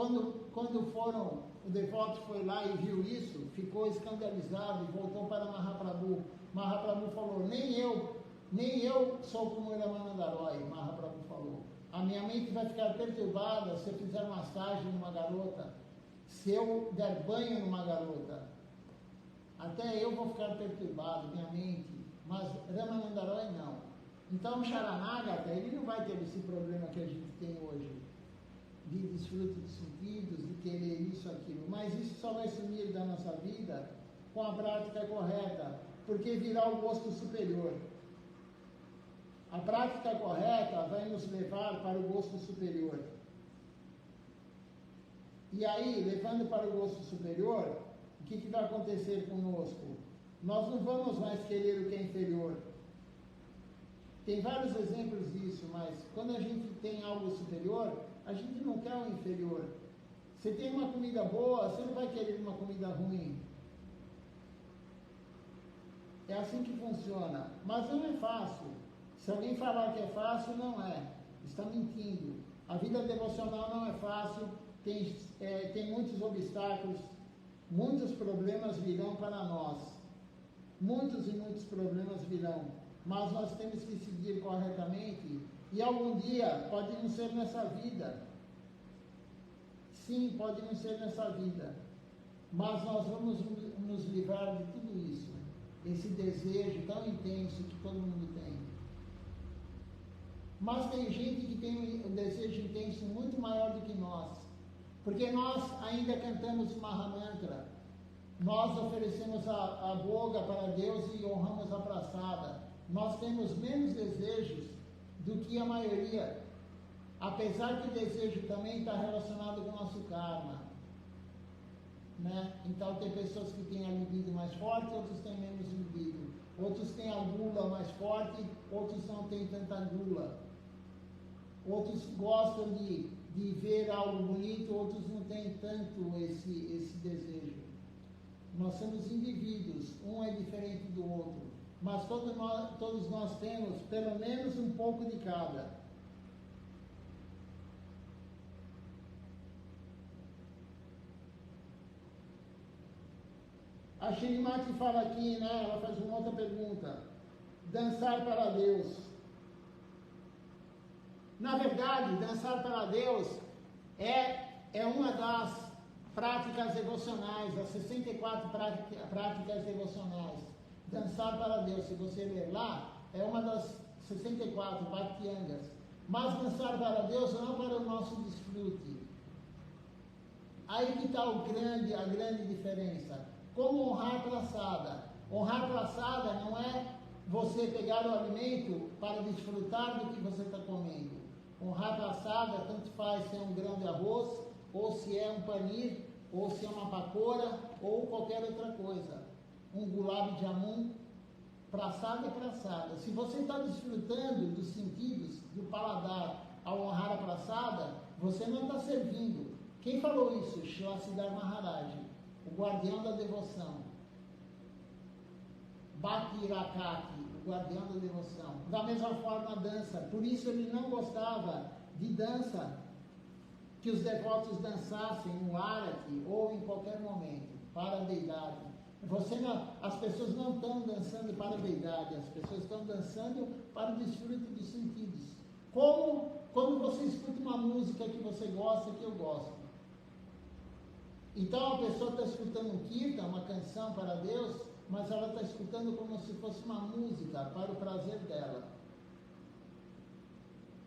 o devoto foi lá e viu isso, ficou escandalizado e voltou para Mahaprabhu. Mahaprabhu falou, nem eu sou como Ramananda Roy. Mahaprabhu falou, a minha mente vai ficar perturbada se eu fizer massagem numa garota, se eu der banho numa garota. Até eu vou ficar perturbado, minha mente, mas Ramananda Roy não. Então, Sharanagata, ele não vai ter esse problema que a gente tem hoje, de desfrute dos sentidos, de querer isso, aquilo. Mas isso só vai sumir da nossa vida com a prática correta, porque virá o gosto superior. A prática correta vai nos levar para o gosto superior. E aí, levando para o gosto superior, o que vai acontecer conosco? Nós não vamos mais querer o que é inferior. Tem vários exemplos disso, mas quando a gente tem algo superior, a gente não quer o inferior. Você tem uma comida boa, você não vai querer uma comida ruim. É assim que funciona. Mas não é fácil. Se alguém falar que é fácil, não é. Está mentindo. A vida devocional não é fácil, tem muitos obstáculos, muitos problemas virão para nós. Muitos e muitos problemas virão. Mas nós temos que seguir corretamente, e algum dia pode não ser nessa vida. Sim, pode não ser nessa vida. Mas nós vamos nos livrar de tudo isso. Esse desejo tão intenso que todo mundo tem. Mas tem gente que tem um desejo intenso muito maior do que nós. Porque nós ainda cantamos o Mahamantra. Nós oferecemos a boga para Deus e honramos a praçada. Nós temos menos desejos do que a maioria. Apesar que o desejo também está relacionado com o nosso karma. Né? Então tem pessoas que têm a libido mais forte, outros têm menos libido. Outros têm a gula mais forte, outros não têm tanta gula. Outros gostam de ver algo bonito, outros não têm tanto esse desejo. Nós somos indivíduos, um é diferente do outro, mas todos nós temos pelo menos um pouco de cada. A Shrimati fala aqui, né, ela faz uma outra pergunta. Dançar para Deus. Na verdade, dançar para Deus é uma das práticas devocionais, das 64 práticas devocionais. Dançar para Deus, se você ler lá, é uma das 64 Bhakti-yangas. Mas dançar para Deus não para o nosso desfrute. Aí que está a grande diferença. Como honrar praçada? Honrar praçada não é você pegar o alimento para desfrutar do que você está comendo. Honrar praçada, tanto faz se é um grão de arroz, ou se é um panir, ou se é uma pakora, ou qualquer outra coisa. Um gulab jamun, praçada é praçada. Se você está desfrutando dos sentidos, do paladar, ao honrar a praçada, você não está servindo. Quem falou isso? Srila Siddhar Maharaj, o guardião da devoção. Bhakti Rakati, o guardião da devoção. Da mesma forma a dança. Por isso ele não gostava de dança que os devotos dançassem no Arati ou em qualquer momento, para a deidade. As pessoas não estão dançando para a deidade, as pessoas estão dançando para o desfrute dos sentidos. Como quando você escuta uma música que você gosta, que eu gosto. Então a pessoa está escutando um kirtan, uma canção para Deus, mas ela está escutando como se fosse uma música para o prazer dela.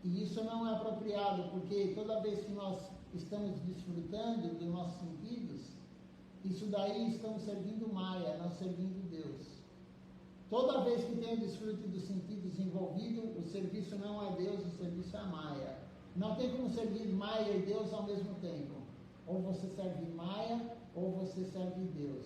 E isso não é apropriado, porque toda vez que nós estamos desfrutando dos nossos sentidos, isso daí estamos servindo Maya, não servindo Deus. Toda vez que tem o desfrute dos sentidos envolvido, o serviço não é Deus, o serviço é Maya. Não tem como servir Maya e Deus ao mesmo tempo. Ou você serve Maya, ou você serve Deus.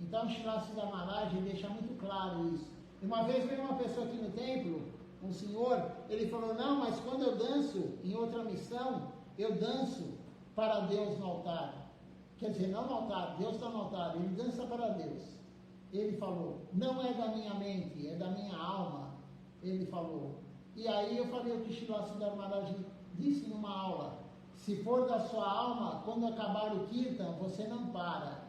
Então, Srila Siddhar Maharaj deixa muito claro isso. E uma vez veio uma pessoa aqui no templo, um senhor, ele falou, não, mas quando eu danço em outra missão, eu danço para Deus no altar. Quer dizer, não no altar, Deus está no altar, ele dança para Deus. Ele falou, não é da minha mente, é da minha alma. Ele falou. E aí eu falei o que Srila Siddhar Maharaj disse numa aula. Se for da sua alma, quando acabar o kirtan, você não para.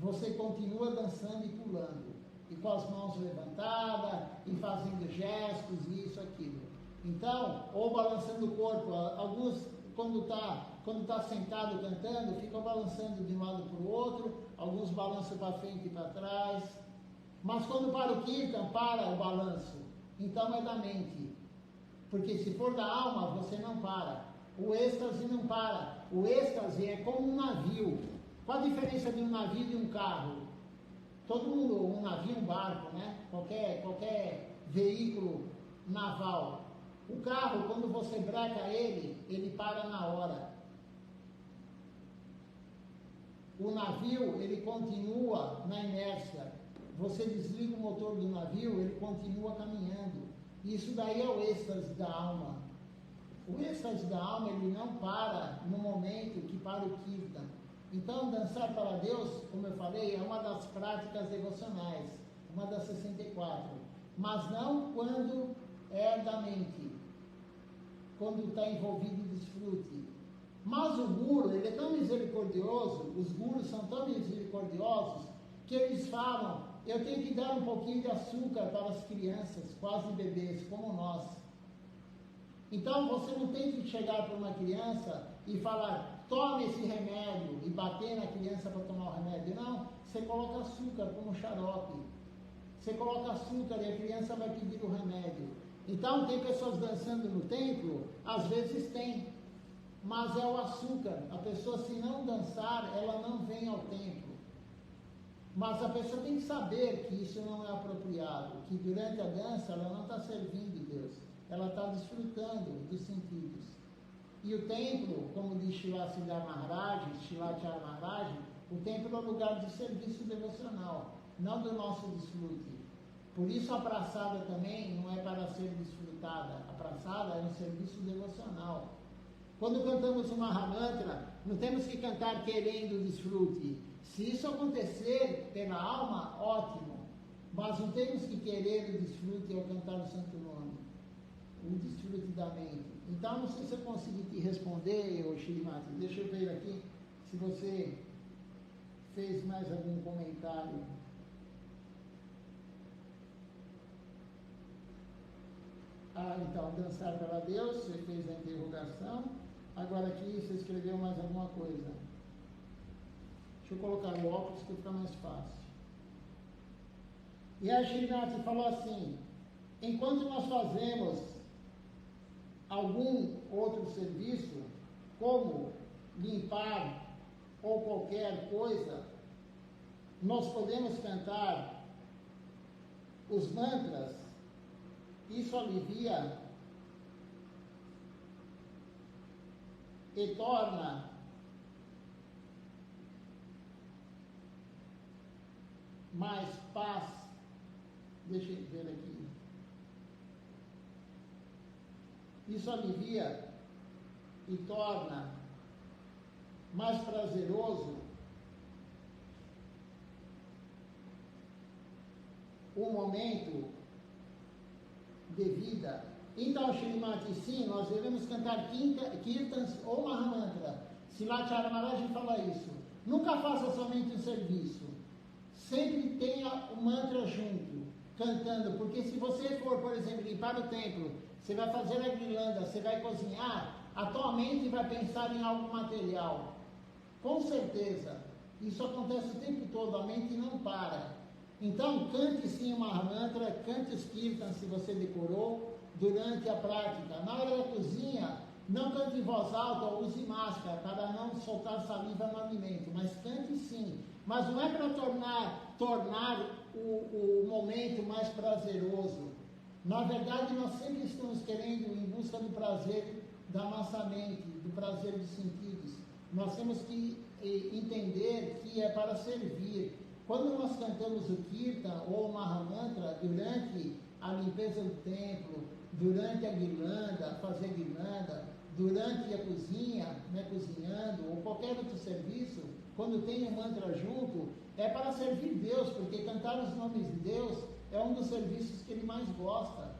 Você continua dançando e pulando. E com as mãos levantadas, e fazendo gestos, e isso, aquilo. Então, ou balançando o corpo. Alguns, quando tá sentado cantando, ficam balançando de um lado para o outro. Alguns balançam para frente e para trás. Mas quando para o kirtan, para o balanço. Então é da mente. Porque se for da alma, você não para. O êxtase não para. O êxtase é como um navio. Qual a diferença de um navio e de um carro? Todo mundo, um navio, um barco, né? Qualquer veículo naval. O carro, quando você breca ele para na hora. O navio, ele continua na inércia. Você desliga o motor do navio, ele continua caminhando. Isso daí é o êxtase da alma. O êxtase da alma, ele não para no momento que para o kirtan. Então, dançar para Deus, como eu falei, é uma das práticas devocionais, uma das 64. Mas não quando é da mente, quando está envolvido em desfrute. Mas o guru, ele é tão misericordioso, os gurus são tão misericordiosos, que eles falam, eu tenho que dar um pouquinho de açúcar para as crianças, quase bebês, como nós. Então, você não tem que chegar para uma criança e falar, tome esse remédio, e bater na criança para tomar o remédio. Não, você coloca açúcar como xarope. Você coloca açúcar e a criança vai pedir o remédio. Então, tem pessoas dançando no templo? Às vezes tem. Mas é o açúcar. A pessoa, se não dançar, ela não vem ao templo. Mas a pessoa tem que saber que isso não é apropriado, que durante a dança ela não está servindo Deus, ela está desfrutando dos sentidos. E o templo, como diz Srila Sridhar Maharaj, Srilacharya Maharaj, o templo é um lugar de serviço devocional, não do nosso desfrute. Por isso a praçada também não é para ser desfrutada, a praçada é um serviço devocional. Quando cantamos o Mahamantra, não temos que cantar querendo desfrute. Se isso acontecer pela alma, ótimo. Mas não temos que querer o desfrute ao cantar o santo nome. O desfrute da mente. Então, não sei se eu consegui te responder, Shrimati. Deixa eu ver aqui se você fez mais algum comentário. Então, dançar para Deus, você fez a interrogação. Agora aqui, você escreveu mais alguma coisa. Deixa eu colocar o óculos que fica mais fácil. E a Shrimati falou assim, enquanto nós fazemos algum outro serviço, como limpar ou qualquer coisa, nós podemos cantar os mantras. Isso alivia e torna mais paz. Deixa eu ver aqui. Isso alivia e torna mais prazeroso o momento de vida. Então, Shrimati, sim, nós devemos cantar kirtans ou Mahamantra. Srilacharya Maharaj fala isso. Nunca faça somente um serviço. Sempre tenha o mantra junto, cantando. Porque se você for, por exemplo, limpar o templo, você vai fazer a guirlanda, você vai cozinhar, a tua mente vai pensar em algo material. Com certeza. Isso acontece o tempo todo, a mente não para. Então, cante sim o Mahamantra, cante os kirtans se você decorou durante a prática. Na hora da cozinha, não cante em voz alta, use máscara para não soltar saliva no alimento, mas cante sim. Mas não é para tornar o momento mais prazeroso. Na verdade, nós sempre estamos querendo em busca do prazer da nossa mente, do prazer dos sentidos. Nós temos que entender que é para servir. Quando nós cantamos o Kirtan ou o Mahamantra durante a limpeza do templo, durante a guirlanda, fazer guirlanda, durante a cozinha, né, cozinhando, ou qualquer outro serviço, quando tem um mantra junto, é para servir Deus, porque cantar os nomes de Deus é um dos serviços que ele mais gosta.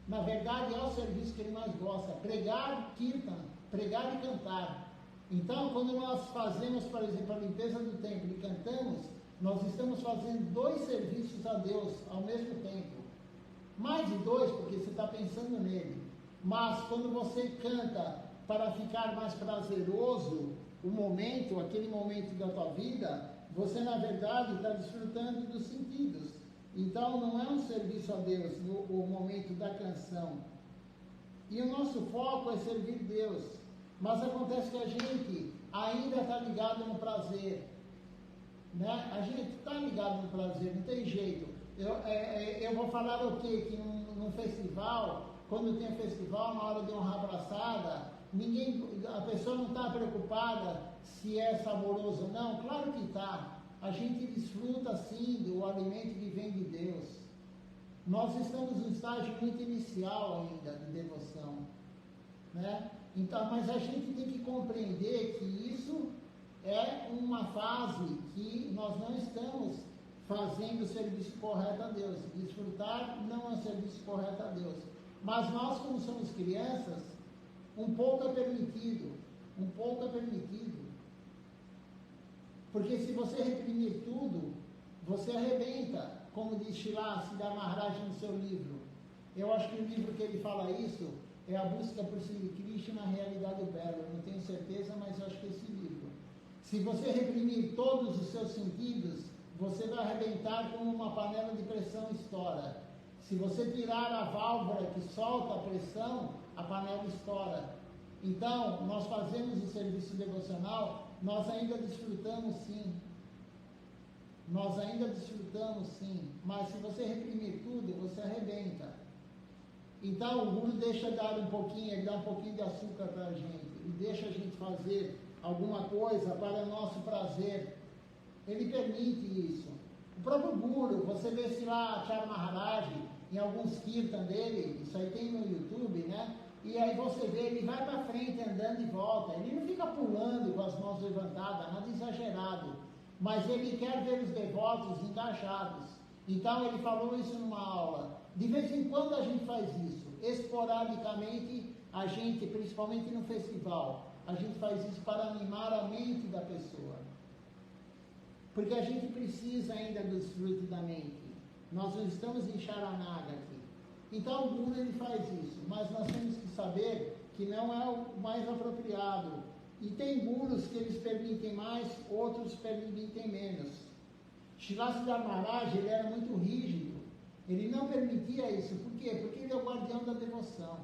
Na verdade, é o serviço que ele mais gosta. Pregar Kirtan, pregar e cantar. Então, quando nós fazemos, por exemplo, a limpeza do templo e cantamos, nós estamos fazendo 2 serviços a Deus ao mesmo tempo. Mais de 2, porque você está pensando nele. Mas quando você canta para ficar mais prazeroso o momento, aquele momento da tua vida, você na verdade está desfrutando dos sentidos. Então não é um serviço a Deus o momento da canção. E o nosso foco é servir Deus. Mas acontece que a gente ainda está ligado no prazer. Né? A gente está ligado no prazer, não tem jeito. Eu vou falar o quê? Que num festival, quando tem festival, na hora de honrar a braçada, a pessoa não está preocupada se é saboroso ou não. Claro que está. A gente desfruta sim do alimento que vem de Deus. Nós estamos num estágio muito inicial ainda de devoção, né? Então, mas a gente tem que compreender que isso é uma fase que nós não estamos fazendo o serviço correto a Deus. Desfrutar não é o serviço correto a Deus. Mas nós, como somos crianças, um pouco é permitido. Um pouco é permitido. Porque se você reprimir tudo, você arrebenta, como diz Srila Siddhar Maharaj no seu livro. Eu acho que o livro que ele fala isso é A Busca por Sri Krishna na Realidade Bela. Eu não tenho certeza, mas eu acho que é esse livro. Se você reprimir todos os seus sentidos, você vai arrebentar como uma panela de pressão estoura. Se você tirar a válvula que solta a pressão, a panela estoura. Então, nós fazemos o serviço devocional, nós ainda desfrutamos sim. Nós ainda desfrutamos sim. Mas se você reprimir tudo, você arrebenta. Então, o Guru deixa dar um pouquinho, ele dá um pouquinho de açúcar para a gente. Ele deixa a gente fazer alguma coisa para nosso prazer. Ele permite isso. O próprio Guru, você vê se lá Acharya Maharaj, em alguns kirtan dele, isso aí tem no YouTube, né? E aí você vê, ele vai para frente andando e volta. Ele não fica pulando com as mãos levantadas, nada exagerado. Mas ele quer ver os devotos engajados. Então ele falou isso numa aula. De vez em quando a gente faz isso. Esporadicamente, a gente, principalmente no festival, a gente faz isso para animar a mente da pessoa. Porque a gente precisa ainda do desfrute da mente. Nós não estamos em Charanaga aqui. Então o Guru ele faz isso. Mas nós temos que saber que não é o mais apropriado. E tem gurus que eles permitem mais, outros permitem menos. Srila Siddhar Maharaj, ele era muito rígido. Ele não permitia isso. Por quê? Porque ele é o guardião da devoção.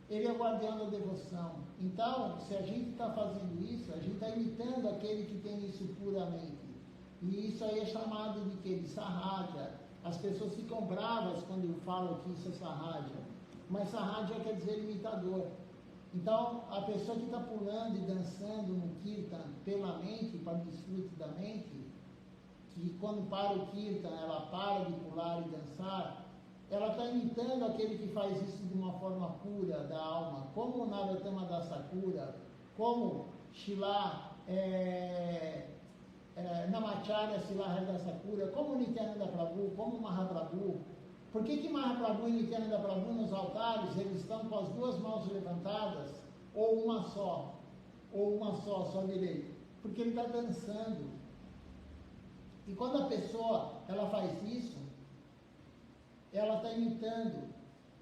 Ele é o guardião da devoção. Então, se a gente está fazendo isso, a gente está imitando aquele que tem isso puramente. E isso aí é chamado de quê? De sarraja. As pessoas ficam bravas quando eu falo que isso é sarraja. Mas sarraja quer dizer imitador. Então, a pessoa que está pulando e dançando no kirtan pela mente, para o desfrute da mente, que quando para o kirtan, ela para de pular e dançar, ela está imitando aquele que faz isso de uma forma pura da alma, como o Narottama Das Thakura, como Srila Namacharya Srila Das Thakura, como Nityananda Prabhu, como Mahaprabhu. Por que Mahaprabhu e Nityananda Prabhu nos altares, eles estão com as 2 mãos levantadas, ou uma só, só direita? Porque ele está dançando. E quando a pessoa, ela faz isso, ela está imitando.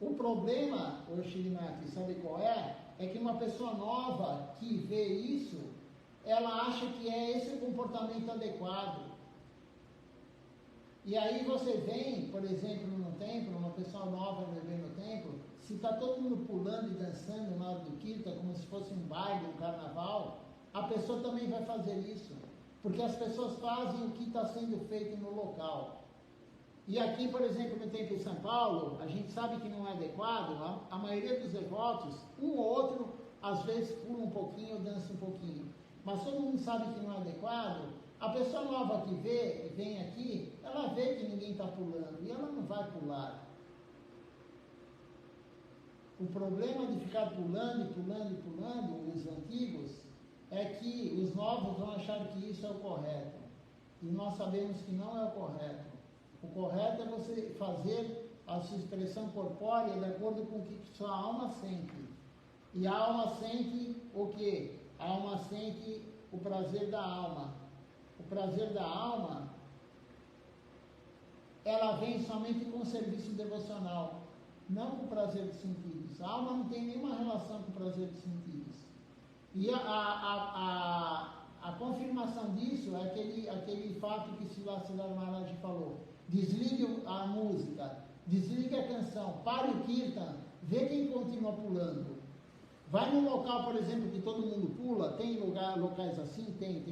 O problema, o Shrinath, sabe qual é? É que uma pessoa nova que vê isso, ela acha que é esse o comportamento adequado. E aí você vem, por exemplo, no templo, uma pessoa nova vem no templo, se está todo mundo pulando e dançando na hora do kirtan, como se fosse um baile, um carnaval, a pessoa também vai fazer isso. Porque as pessoas fazem o que está sendo feito no local. E aqui, por exemplo, no templo de São Paulo, a gente sabe que não é adequado, a maioria dos devotos, um ou outro, às vezes pula um pouquinho, dança um pouquinho. Mas todo mundo sabe que não é adequado. A pessoa nova que vem aqui, ela vê que ninguém está pulando e ela não vai pular. O problema de ficar pulando, os antigos, é que os novos vão achar que isso é o correto. E nós sabemos que não é o correto. O correto é você fazer a sua expressão corpórea de acordo com o que sua alma sente. E a alma sente o quê? A alma sente o prazer da alma. O prazer da alma, ela vem somente com o serviço devocional, não com o prazer dos sentidos. A alma não tem nenhuma relação com o prazer dos sentidos. E a confirmação disso é aquele fato que Siddhartha Maharaj falou. Desligue a música, desligue a canção, pare o kirtan, vê quem continua pulando. Vai num local, por exemplo, que todo mundo pula, tem locais assim? Tem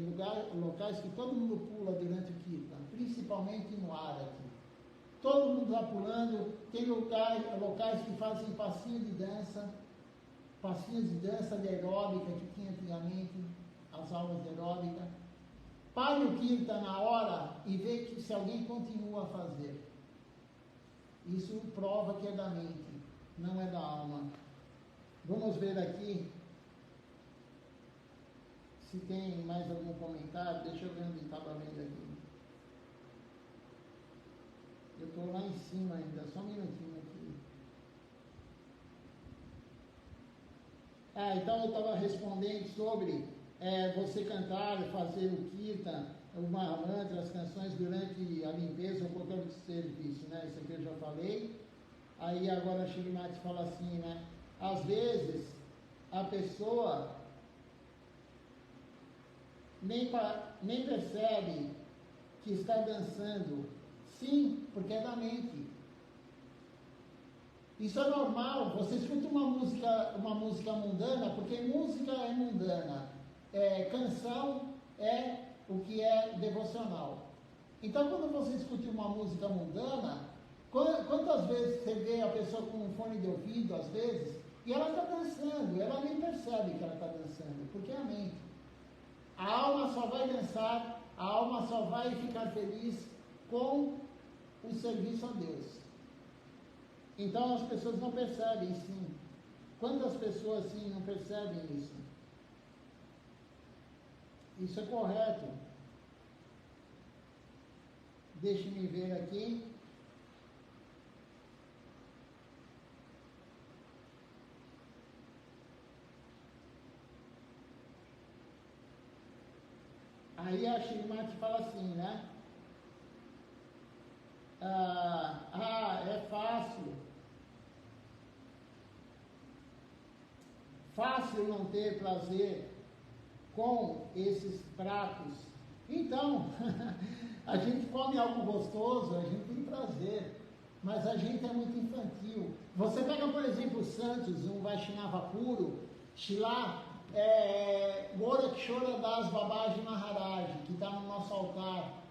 locais que todo mundo pula durante o kirtan, principalmente no Arati. Todo mundo vai pulando, tem locais que fazem passinhos de dança de aeróbica que tinha antigamente, as aulas de aeróbica. Pare o kirtan na hora e vê se alguém continua a fazer. Isso prova que é da mente, não é da alma. Vamos ver aqui se tem mais algum comentário. Deixa eu ver onde estava vendo aqui. Eu estou lá em cima ainda, só um minutinho aqui. Então eu estava respondendo sobre você cantar, fazer o kirtan, o mahamantra, as canções durante a limpeza ou qualquer outro serviço, né? Isso aqui eu já falei. Aí agora a Shrimati fala assim, né? Às vezes a pessoa nem percebe que está dançando. Sim, porque é da mente. Isso é normal. Você escuta uma música mundana, porque música é mundana. Canção é o que é devocional. Então, quando você escuta uma música mundana, quantas vezes você vê a pessoa com um fone de ouvido, às vezes, e ela está dançando, ela nem percebe que ela está dançando, porque é a mente. A alma só vai dançar, a alma só vai ficar feliz com o serviço a Deus. Então as pessoas não percebem, sim. Quantas pessoas, sim, não percebem isso? Isso é correto. Deixe-me ver aqui. Aí a Shrimati fala assim, né? É fácil. Fácil não ter prazer com esses pratos. Então, a gente come algo gostoso, a gente tem prazer, mas a gente é muito infantil. Você pega, por exemplo, Santos, um Vaishnava puro, Shila Gorakshora Das Babaji Maharaj, que está no nosso altar,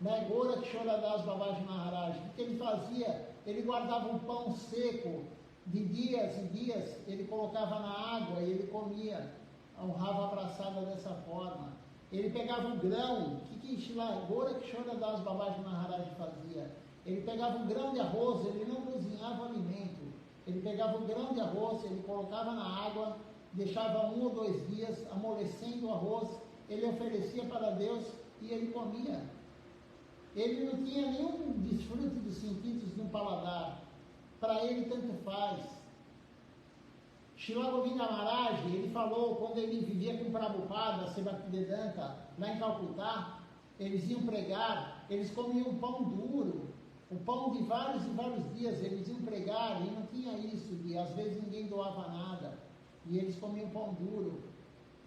né? Gorakshora Das Babaji Maharaj, o que ele fazia? Ele guardava um pão seco de dias e dias, ele colocava na água e ele comia, honrava a praçada dessa forma. Ele pegava um grão, o que Gorakshora Das Babaji Maharaj fazia? Ele pegava um grão de arroz, ele não cozinhava o alimento, ele pegava um grão de arroz, ele colocava na água, deixava 1 ou 2 dias amolecendo o arroz, ele oferecia para Deus e ele comia. Ele não tinha nenhum desfrute dos sentidos no paladar. Para ele tanto faz. Srila Govinda Maharaj, ele falou, quando ele vivia com Prabhupada, Sebhaktivedanta, lá em Calcutá, eles iam pregar, eles comiam pão duro, o pão de vários e vários dias, eles iam pregar, e não tinha isso, de às vezes ninguém doava nada, e eles comiam pão duro.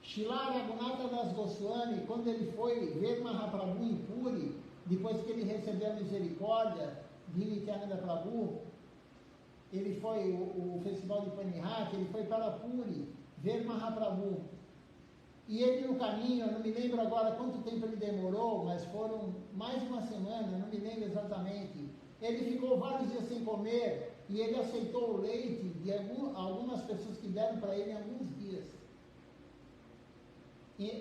Srila Raghunatha Das Goswami, quando ele foi ver Mahaprabhu em Puri, depois que ele recebeu a misericórdia de Nityananda Prabhu, ele foi, o festival de Panihat, ele foi para Puri ver Mahaprabhu. E ele no caminho, eu não me lembro agora quanto tempo ele demorou, mas foram mais de uma semana, não me lembro exatamente. Ele ficou vários dias sem comer e ele aceitou o leite de algumas pessoas que deram para ele em alguns dias.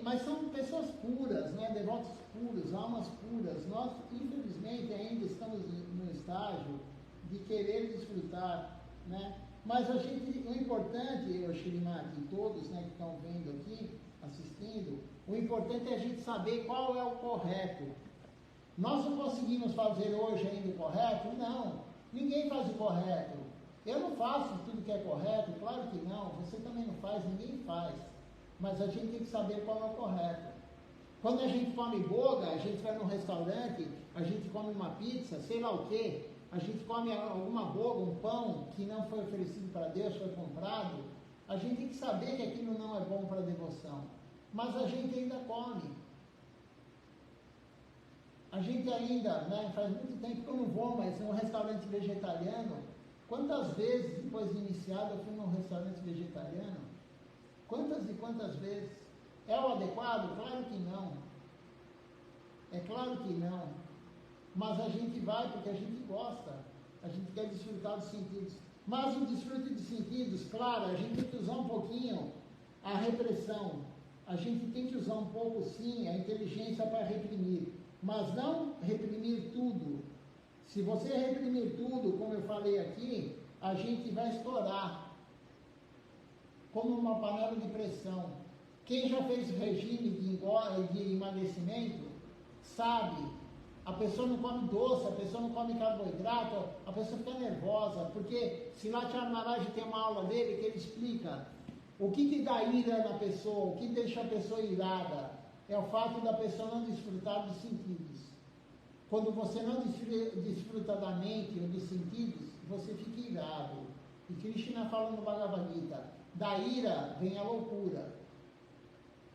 Mas são pessoas puras, né? Devotos puros, almas puras. Nós, infelizmente, ainda estamos no estágio de querer desfrutar, né? Mas o importante, Shrimati, e todos, né, que estão vendo aqui, assistindo, o importante é a gente saber qual é o correto. Nós não conseguimos fazer hoje ainda o correto? Não, ninguém faz o correto. Eu não faço tudo que é correto, claro que não, você também não faz, ninguém faz. Mas a gente tem que saber qual é o correto. Quando a gente come boga, a gente vai num restaurante, a gente come uma pizza, sei lá o quê, a gente come alguma boga, um pão que não foi oferecido para Deus, foi comprado, a gente tem que saber que aquilo não é bom para devoção. Mas a gente ainda come. A gente ainda, né, faz muito tempo que eu não vou, mas num restaurante vegetariano, quantas vezes, depois de iniciado, eu fui num restaurante vegetariano? Quantas e quantas vezes? É o adequado? Claro que não. É claro que não. Mas a gente vai porque a gente gosta. A gente quer desfrutar dos sentidos. Mas o desfrute dos sentidos, claro, a gente tem que usar um pouquinho a repressão. A gente tem que usar um pouco, sim, a inteligência para reprimir. Mas não reprimir tudo. Se você reprimir tudo, como eu falei aqui, a gente vai estourar. Como uma panela de pressão. Quem já fez regime de emagrecimento, sabe, a pessoa não come doce, a pessoa não come carboidrato, a pessoa fica nervosa, porque Silatya Maharaj tem uma aula dele que ele explica o que dá ira na pessoa, o que deixa a pessoa irada, é o fato da pessoa não desfrutar dos sentidos. Quando você não desfruta da mente ou dos sentidos, você fica irado. E Krishna fala no Bhagavad Gita, da ira vem a loucura.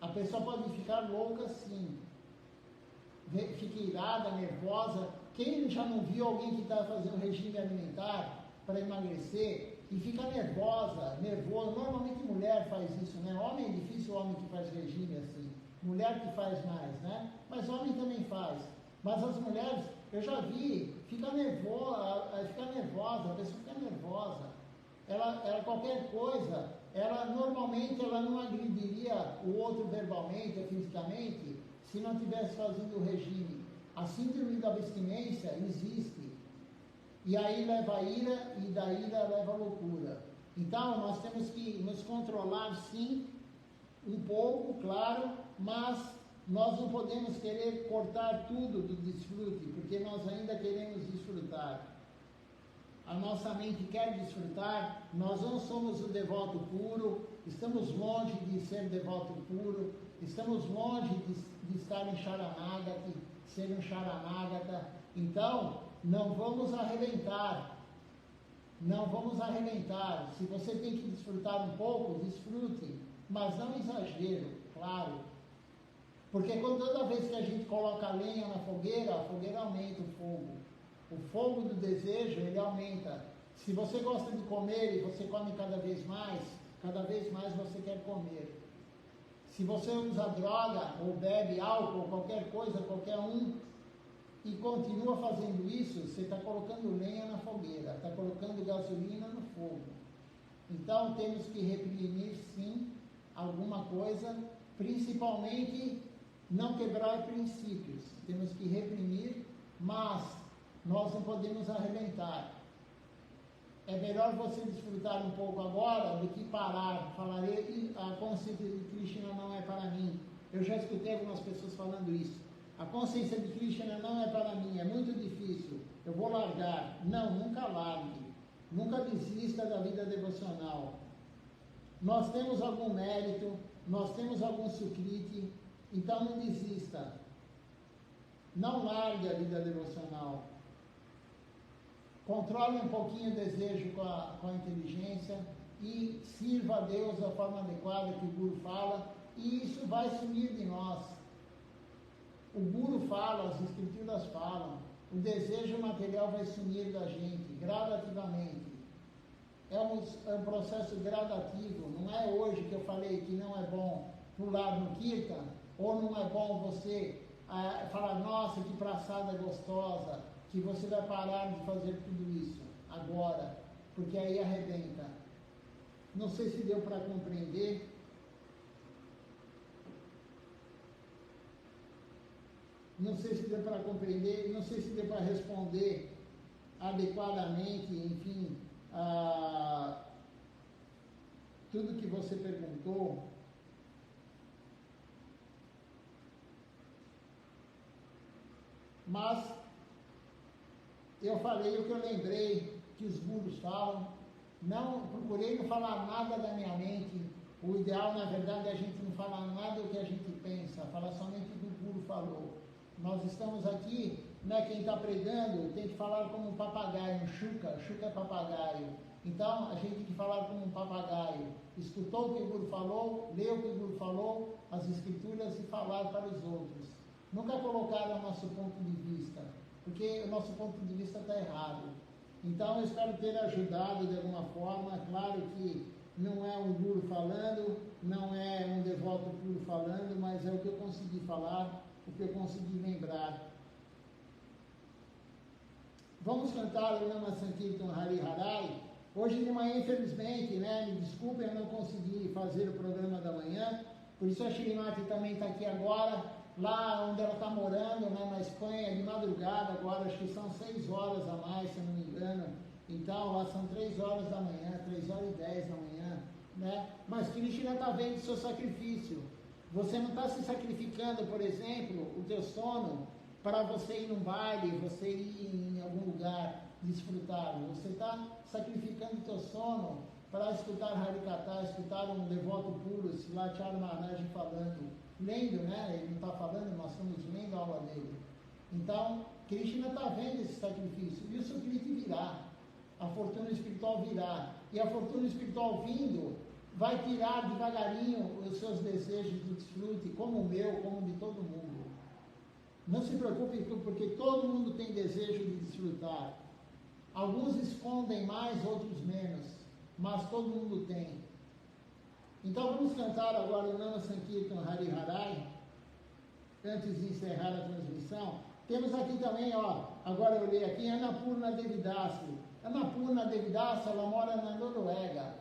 A pessoa pode ficar louca sim, fica irada, nervosa. Quem já não viu alguém que está fazendo regime alimentar para emagrecer e fica nervoso? Normalmente mulher faz isso, né? Homem é difícil, o homem que faz regime assim. Mulher que faz mais, né? Mas homem também faz. Mas as mulheres, eu já vi, fica nervosa, a pessoa fica nervosa. Ela qualquer coisa, normalmente ela não agrediria o outro verbalmente ou fisicamente se não estivesse fazendo o regime. A síndrome da abstinência existe. E aí leva a ira, e da ira leva a loucura. Então nós temos que nos controlar sim, um pouco, claro, mas nós não podemos querer cortar tudo do desfrute, porque nós ainda queremos desfrutar. A nossa mente quer desfrutar, nós não somos o devoto puro, estamos longe de ser devoto puro, estamos longe de estar em Sharanagati, ser um Sharanagata. Então, não vamos arrebentar. Não vamos arrebentar. Se você tem que desfrutar um pouco, desfrute, mas não exagero, claro. Porque toda vez que a gente coloca lenha na fogueira, a fogueira aumenta o fogo. O fogo do desejo, ele aumenta. Se você gosta de comer e você come cada vez mais você quer comer. Se você usa droga, ou bebe álcool, qualquer coisa, qualquer um, e continua fazendo isso, você está colocando lenha na fogueira, está colocando gasolina no fogo. Então temos que reprimir sim alguma coisa, principalmente não quebrar princípios. Temos que reprimir, mas nós não podemos arrebentar. É melhor você desfrutar um pouco agora do que parar, falar, a consciência de Krishna não é para mim. Eu já escutei algumas pessoas falando isso. A consciência de Krishna não é para mim, é muito difícil, eu vou largar. Não, nunca largue. Nunca desista da vida devocional. Nós temos algum mérito, nós temos algum sukriti, então não desista. Não largue a vida devocional. Controle um pouquinho o desejo com a inteligência e sirva a Deus da forma adequada que o Guru fala, e isso vai sumir de nós. O Guru fala, as Escrituras falam, o desejo material vai sumir da gente, gradativamente. É um processo gradativo, não é hoje que eu falei que não é bom pular no Kirtan, ou não é bom você falar, nossa, que praçada gostosa, que você vai parar de fazer tudo isso agora, porque aí arrebenta. Não sei se deu para compreender. Não sei se deu para compreender, não sei se deu para responder adequadamente, enfim, tudo que você perguntou. Mas eu falei o que eu lembrei que os gurus falam, Não procurei não falar nada da minha mente. O ideal, na verdade, é a gente não falar nada do que a gente pensa, falar somente o que o Guru falou. Nós estamos aqui, né, quem está pregando tem que falar como um papagaio, um chuca é papagaio. Então, a gente tem que falar como um papagaio. Escutou o que o Guru falou, leu o que o Guru falou, as escrituras e falar para os outros. Nunca colocar o nosso ponto de vista, porque o nosso ponto de vista está errado. Então, eu espero ter ajudado de alguma forma. Claro que não é um Guru falando, não é um devoto puro falando, mas é o que eu consegui falar, o que eu consegui lembrar. Vamos cantar o Nama Sankirtan Hari Harai. Hoje de manhã, infelizmente, né, me desculpem, eu não consegui fazer o programa da manhã, por isso a Shrimati também está aqui agora, lá onde ela está morando, né, na Espanha, de madrugada agora, acho que são 6 horas a mais, se eu não me engano. Então, lá são 3 horas da manhã, 3 horas e 10 da manhã, né? Mas Krishna está vendo o seu sacrifício. Você não está se sacrificando, por exemplo, o teu sono, para você ir num baile, você ir em algum lugar desfrutar. Você está sacrificando o teu sono para escutar Harikatha, escutar um devoto puro, Silachara Maharaj falando, lendo, né? Ele não está falando, nós estamos lendo a aula dele. Então, Krishna está vendo esse sacrifício, e o Sukriti virá, a fortuna espiritual virá, e a fortuna espiritual vindo, vai tirar devagarinho os seus desejos de desfrute, como o meu, como de todo mundo. Não se preocupe, porque todo mundo tem desejo de desfrutar. Alguns escondem mais, outros menos, mas todo mundo tem. Então vamos cantar agora o Nama Sankirtan Hari Harai, antes de encerrar a transmissão. Temos aqui também, ó, agora eu olhei aqui, Annapurna Devidasi. Annapurna Devidasi, ela mora na Noruega.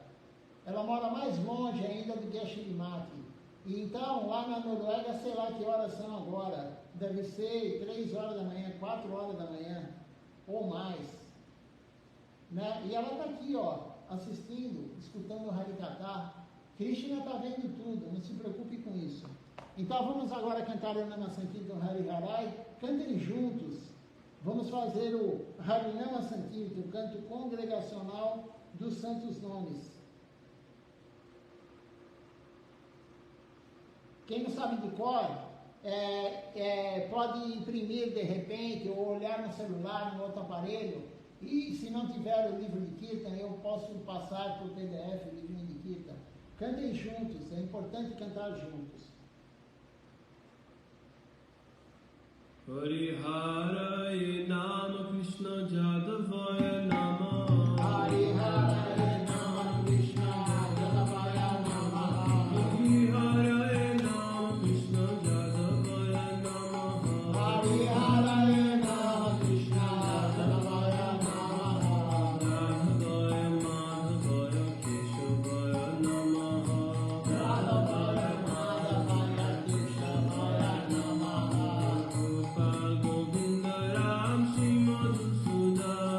Ela mora mais longe ainda do que a Shrimati. E então, lá na Noruega, sei lá que horas são agora. Deve ser 3 horas da manhã, 4 horas da manhã, ou mais. Né? E ela está aqui, ó, assistindo, escutando o Harikatha. Krishna está vendo tudo, não se preocupe com isso. Então vamos agora cantar o Nama Sankirtan Hari Harai. Cantem juntos. Vamos fazer o Harinama Sankirtan, o canto congregacional dos santos nomes. Quem não sabe de cor, pode imprimir de repente, ou olhar no celular, no outro aparelho, e se não tiver o livro de Kirtan, eu posso passar por PDF o livro de Kirtan. Cantem juntos, é importante cantar juntos. Hariharai Nama Krishna Jadavaya Nama. Hariharai Nama Krishna Jadavaya Nama. Hariharai Nama Krishna Jadavaya Nama. Hariharai Nama Krishna Jadavaya Nama. Radhavaya Madhavaya Keshavaya Namaha. Radhavaya Madhavaya Keshavaya Namaha. Gopal Govinda Ram Shri Madhusudan.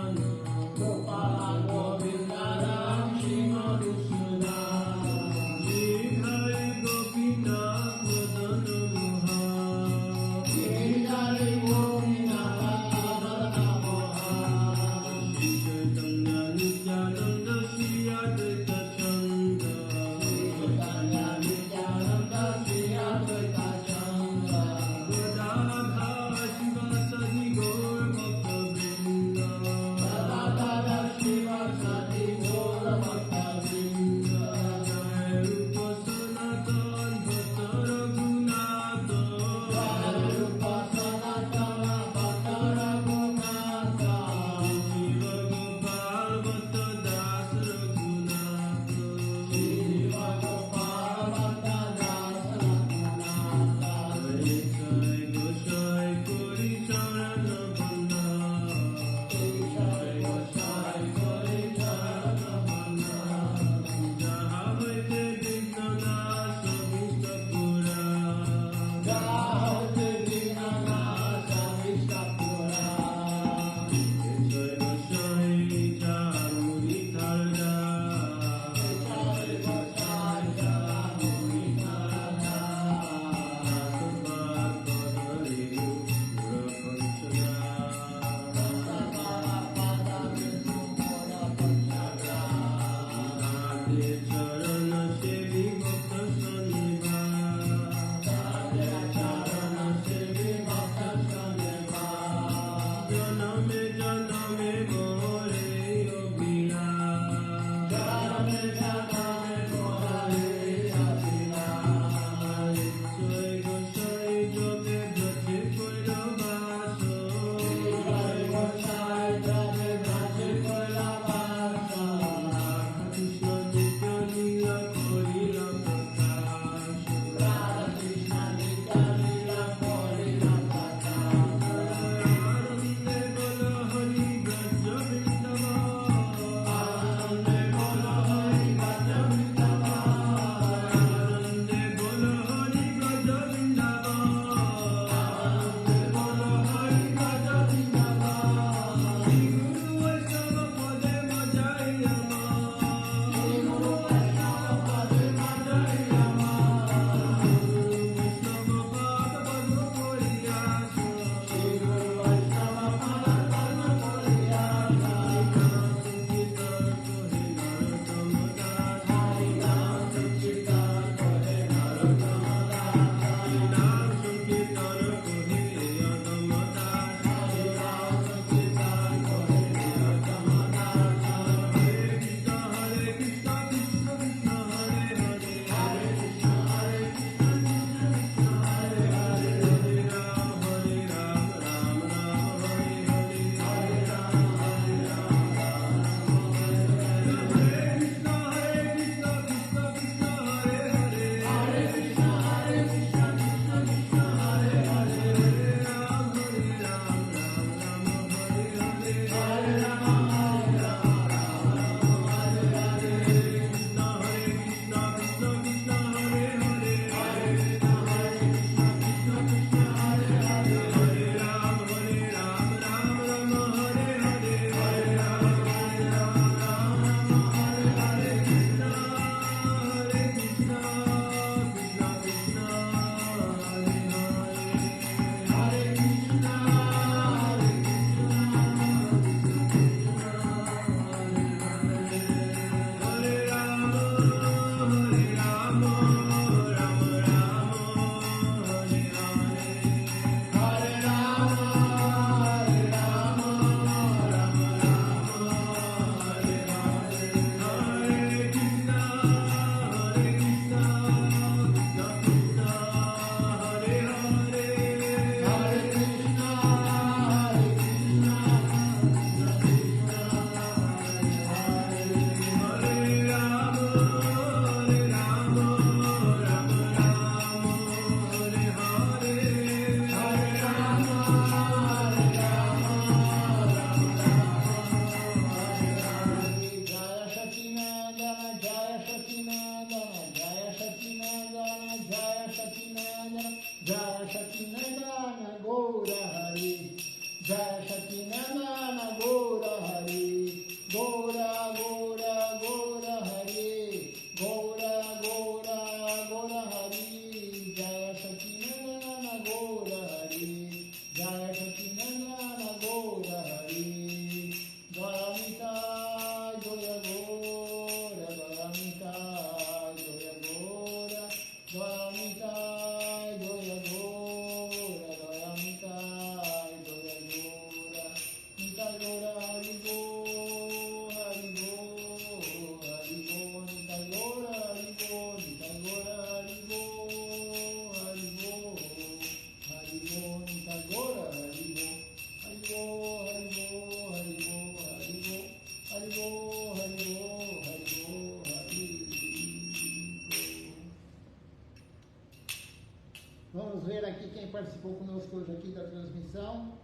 Vamos ver aqui quem participou conosco hoje aqui da transmissão.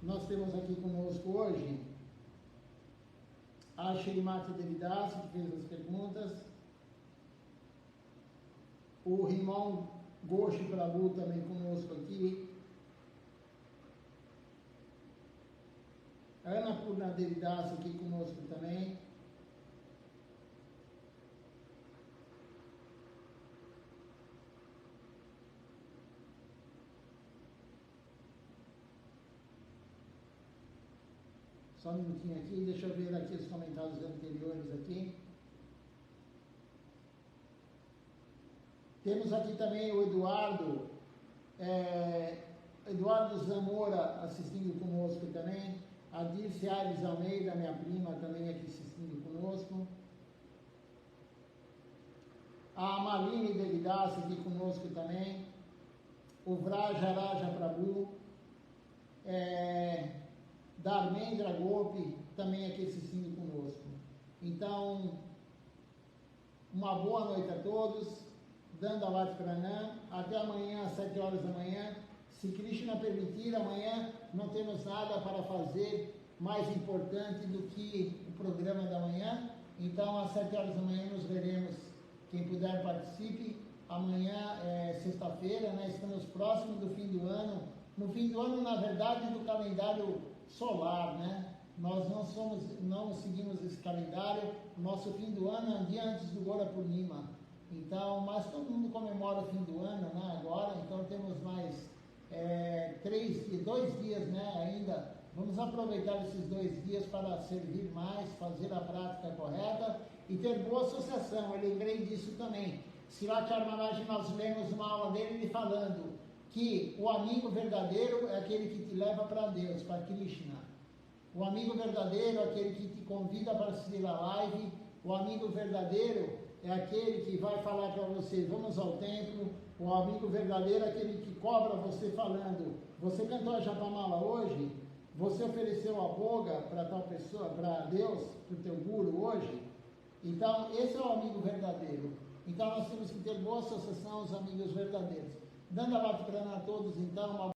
Nós temos aqui conosco hoje a Shrimati Devidas, que fez as perguntas. O Rimon Goshi Prabhu também conosco aqui. A Ana Purna Devidas aqui conosco também. Só um minutinho aqui, deixa eu ver aqui os comentários anteriores aqui. Temos aqui também o Eduardo Zamora assistindo conosco também. A Dirce Aires Almeida, minha prima, também aqui assistindo conosco. A Maline Devidas aqui conosco também. O Vrajaraja Prabhu. Dharmendra Gopi também aqui assistindo conosco. Então, uma boa noite a todos. Dandavat Pranam. Até amanhã às 7 horas da manhã. Se Krishna permitir, amanhã não temos nada para fazer mais importante do que o programa da manhã. Então, às 7 horas da manhã nos veremos. Quem puder participe. Amanhã é sexta-feira, né? Estamos próximos do fim do ano. No fim do ano, na verdade, do calendário solar, né? Nós não seguimos esse calendário. Nosso fim do ano é um dia antes do Gora Purnima. Então, mas todo mundo comemora o fim do ano, né? Agora, então temos mais 2 dias, né? Ainda vamos aproveitar esses 2 dias para servir mais, fazer a prática correta e ter boa associação. Eu lembrei disso também. Silat Maharaj, nós lemos uma aula dele falando que o amigo verdadeiro é aquele que te leva para Deus, para Krishna. O amigo verdadeiro é aquele que te convida para assistir a live. O amigo verdadeiro é aquele que vai falar para você, vamos ao templo. O amigo verdadeiro é aquele que cobra você falando, você cantou a Japamala hoje? Você ofereceu a boga para tal pessoa, para Deus, para o teu guru hoje? Então, esse é o amigo verdadeiro. Então nós temos que ter boa associação aos amigos verdadeiros. Dando a bate a todos, então, uma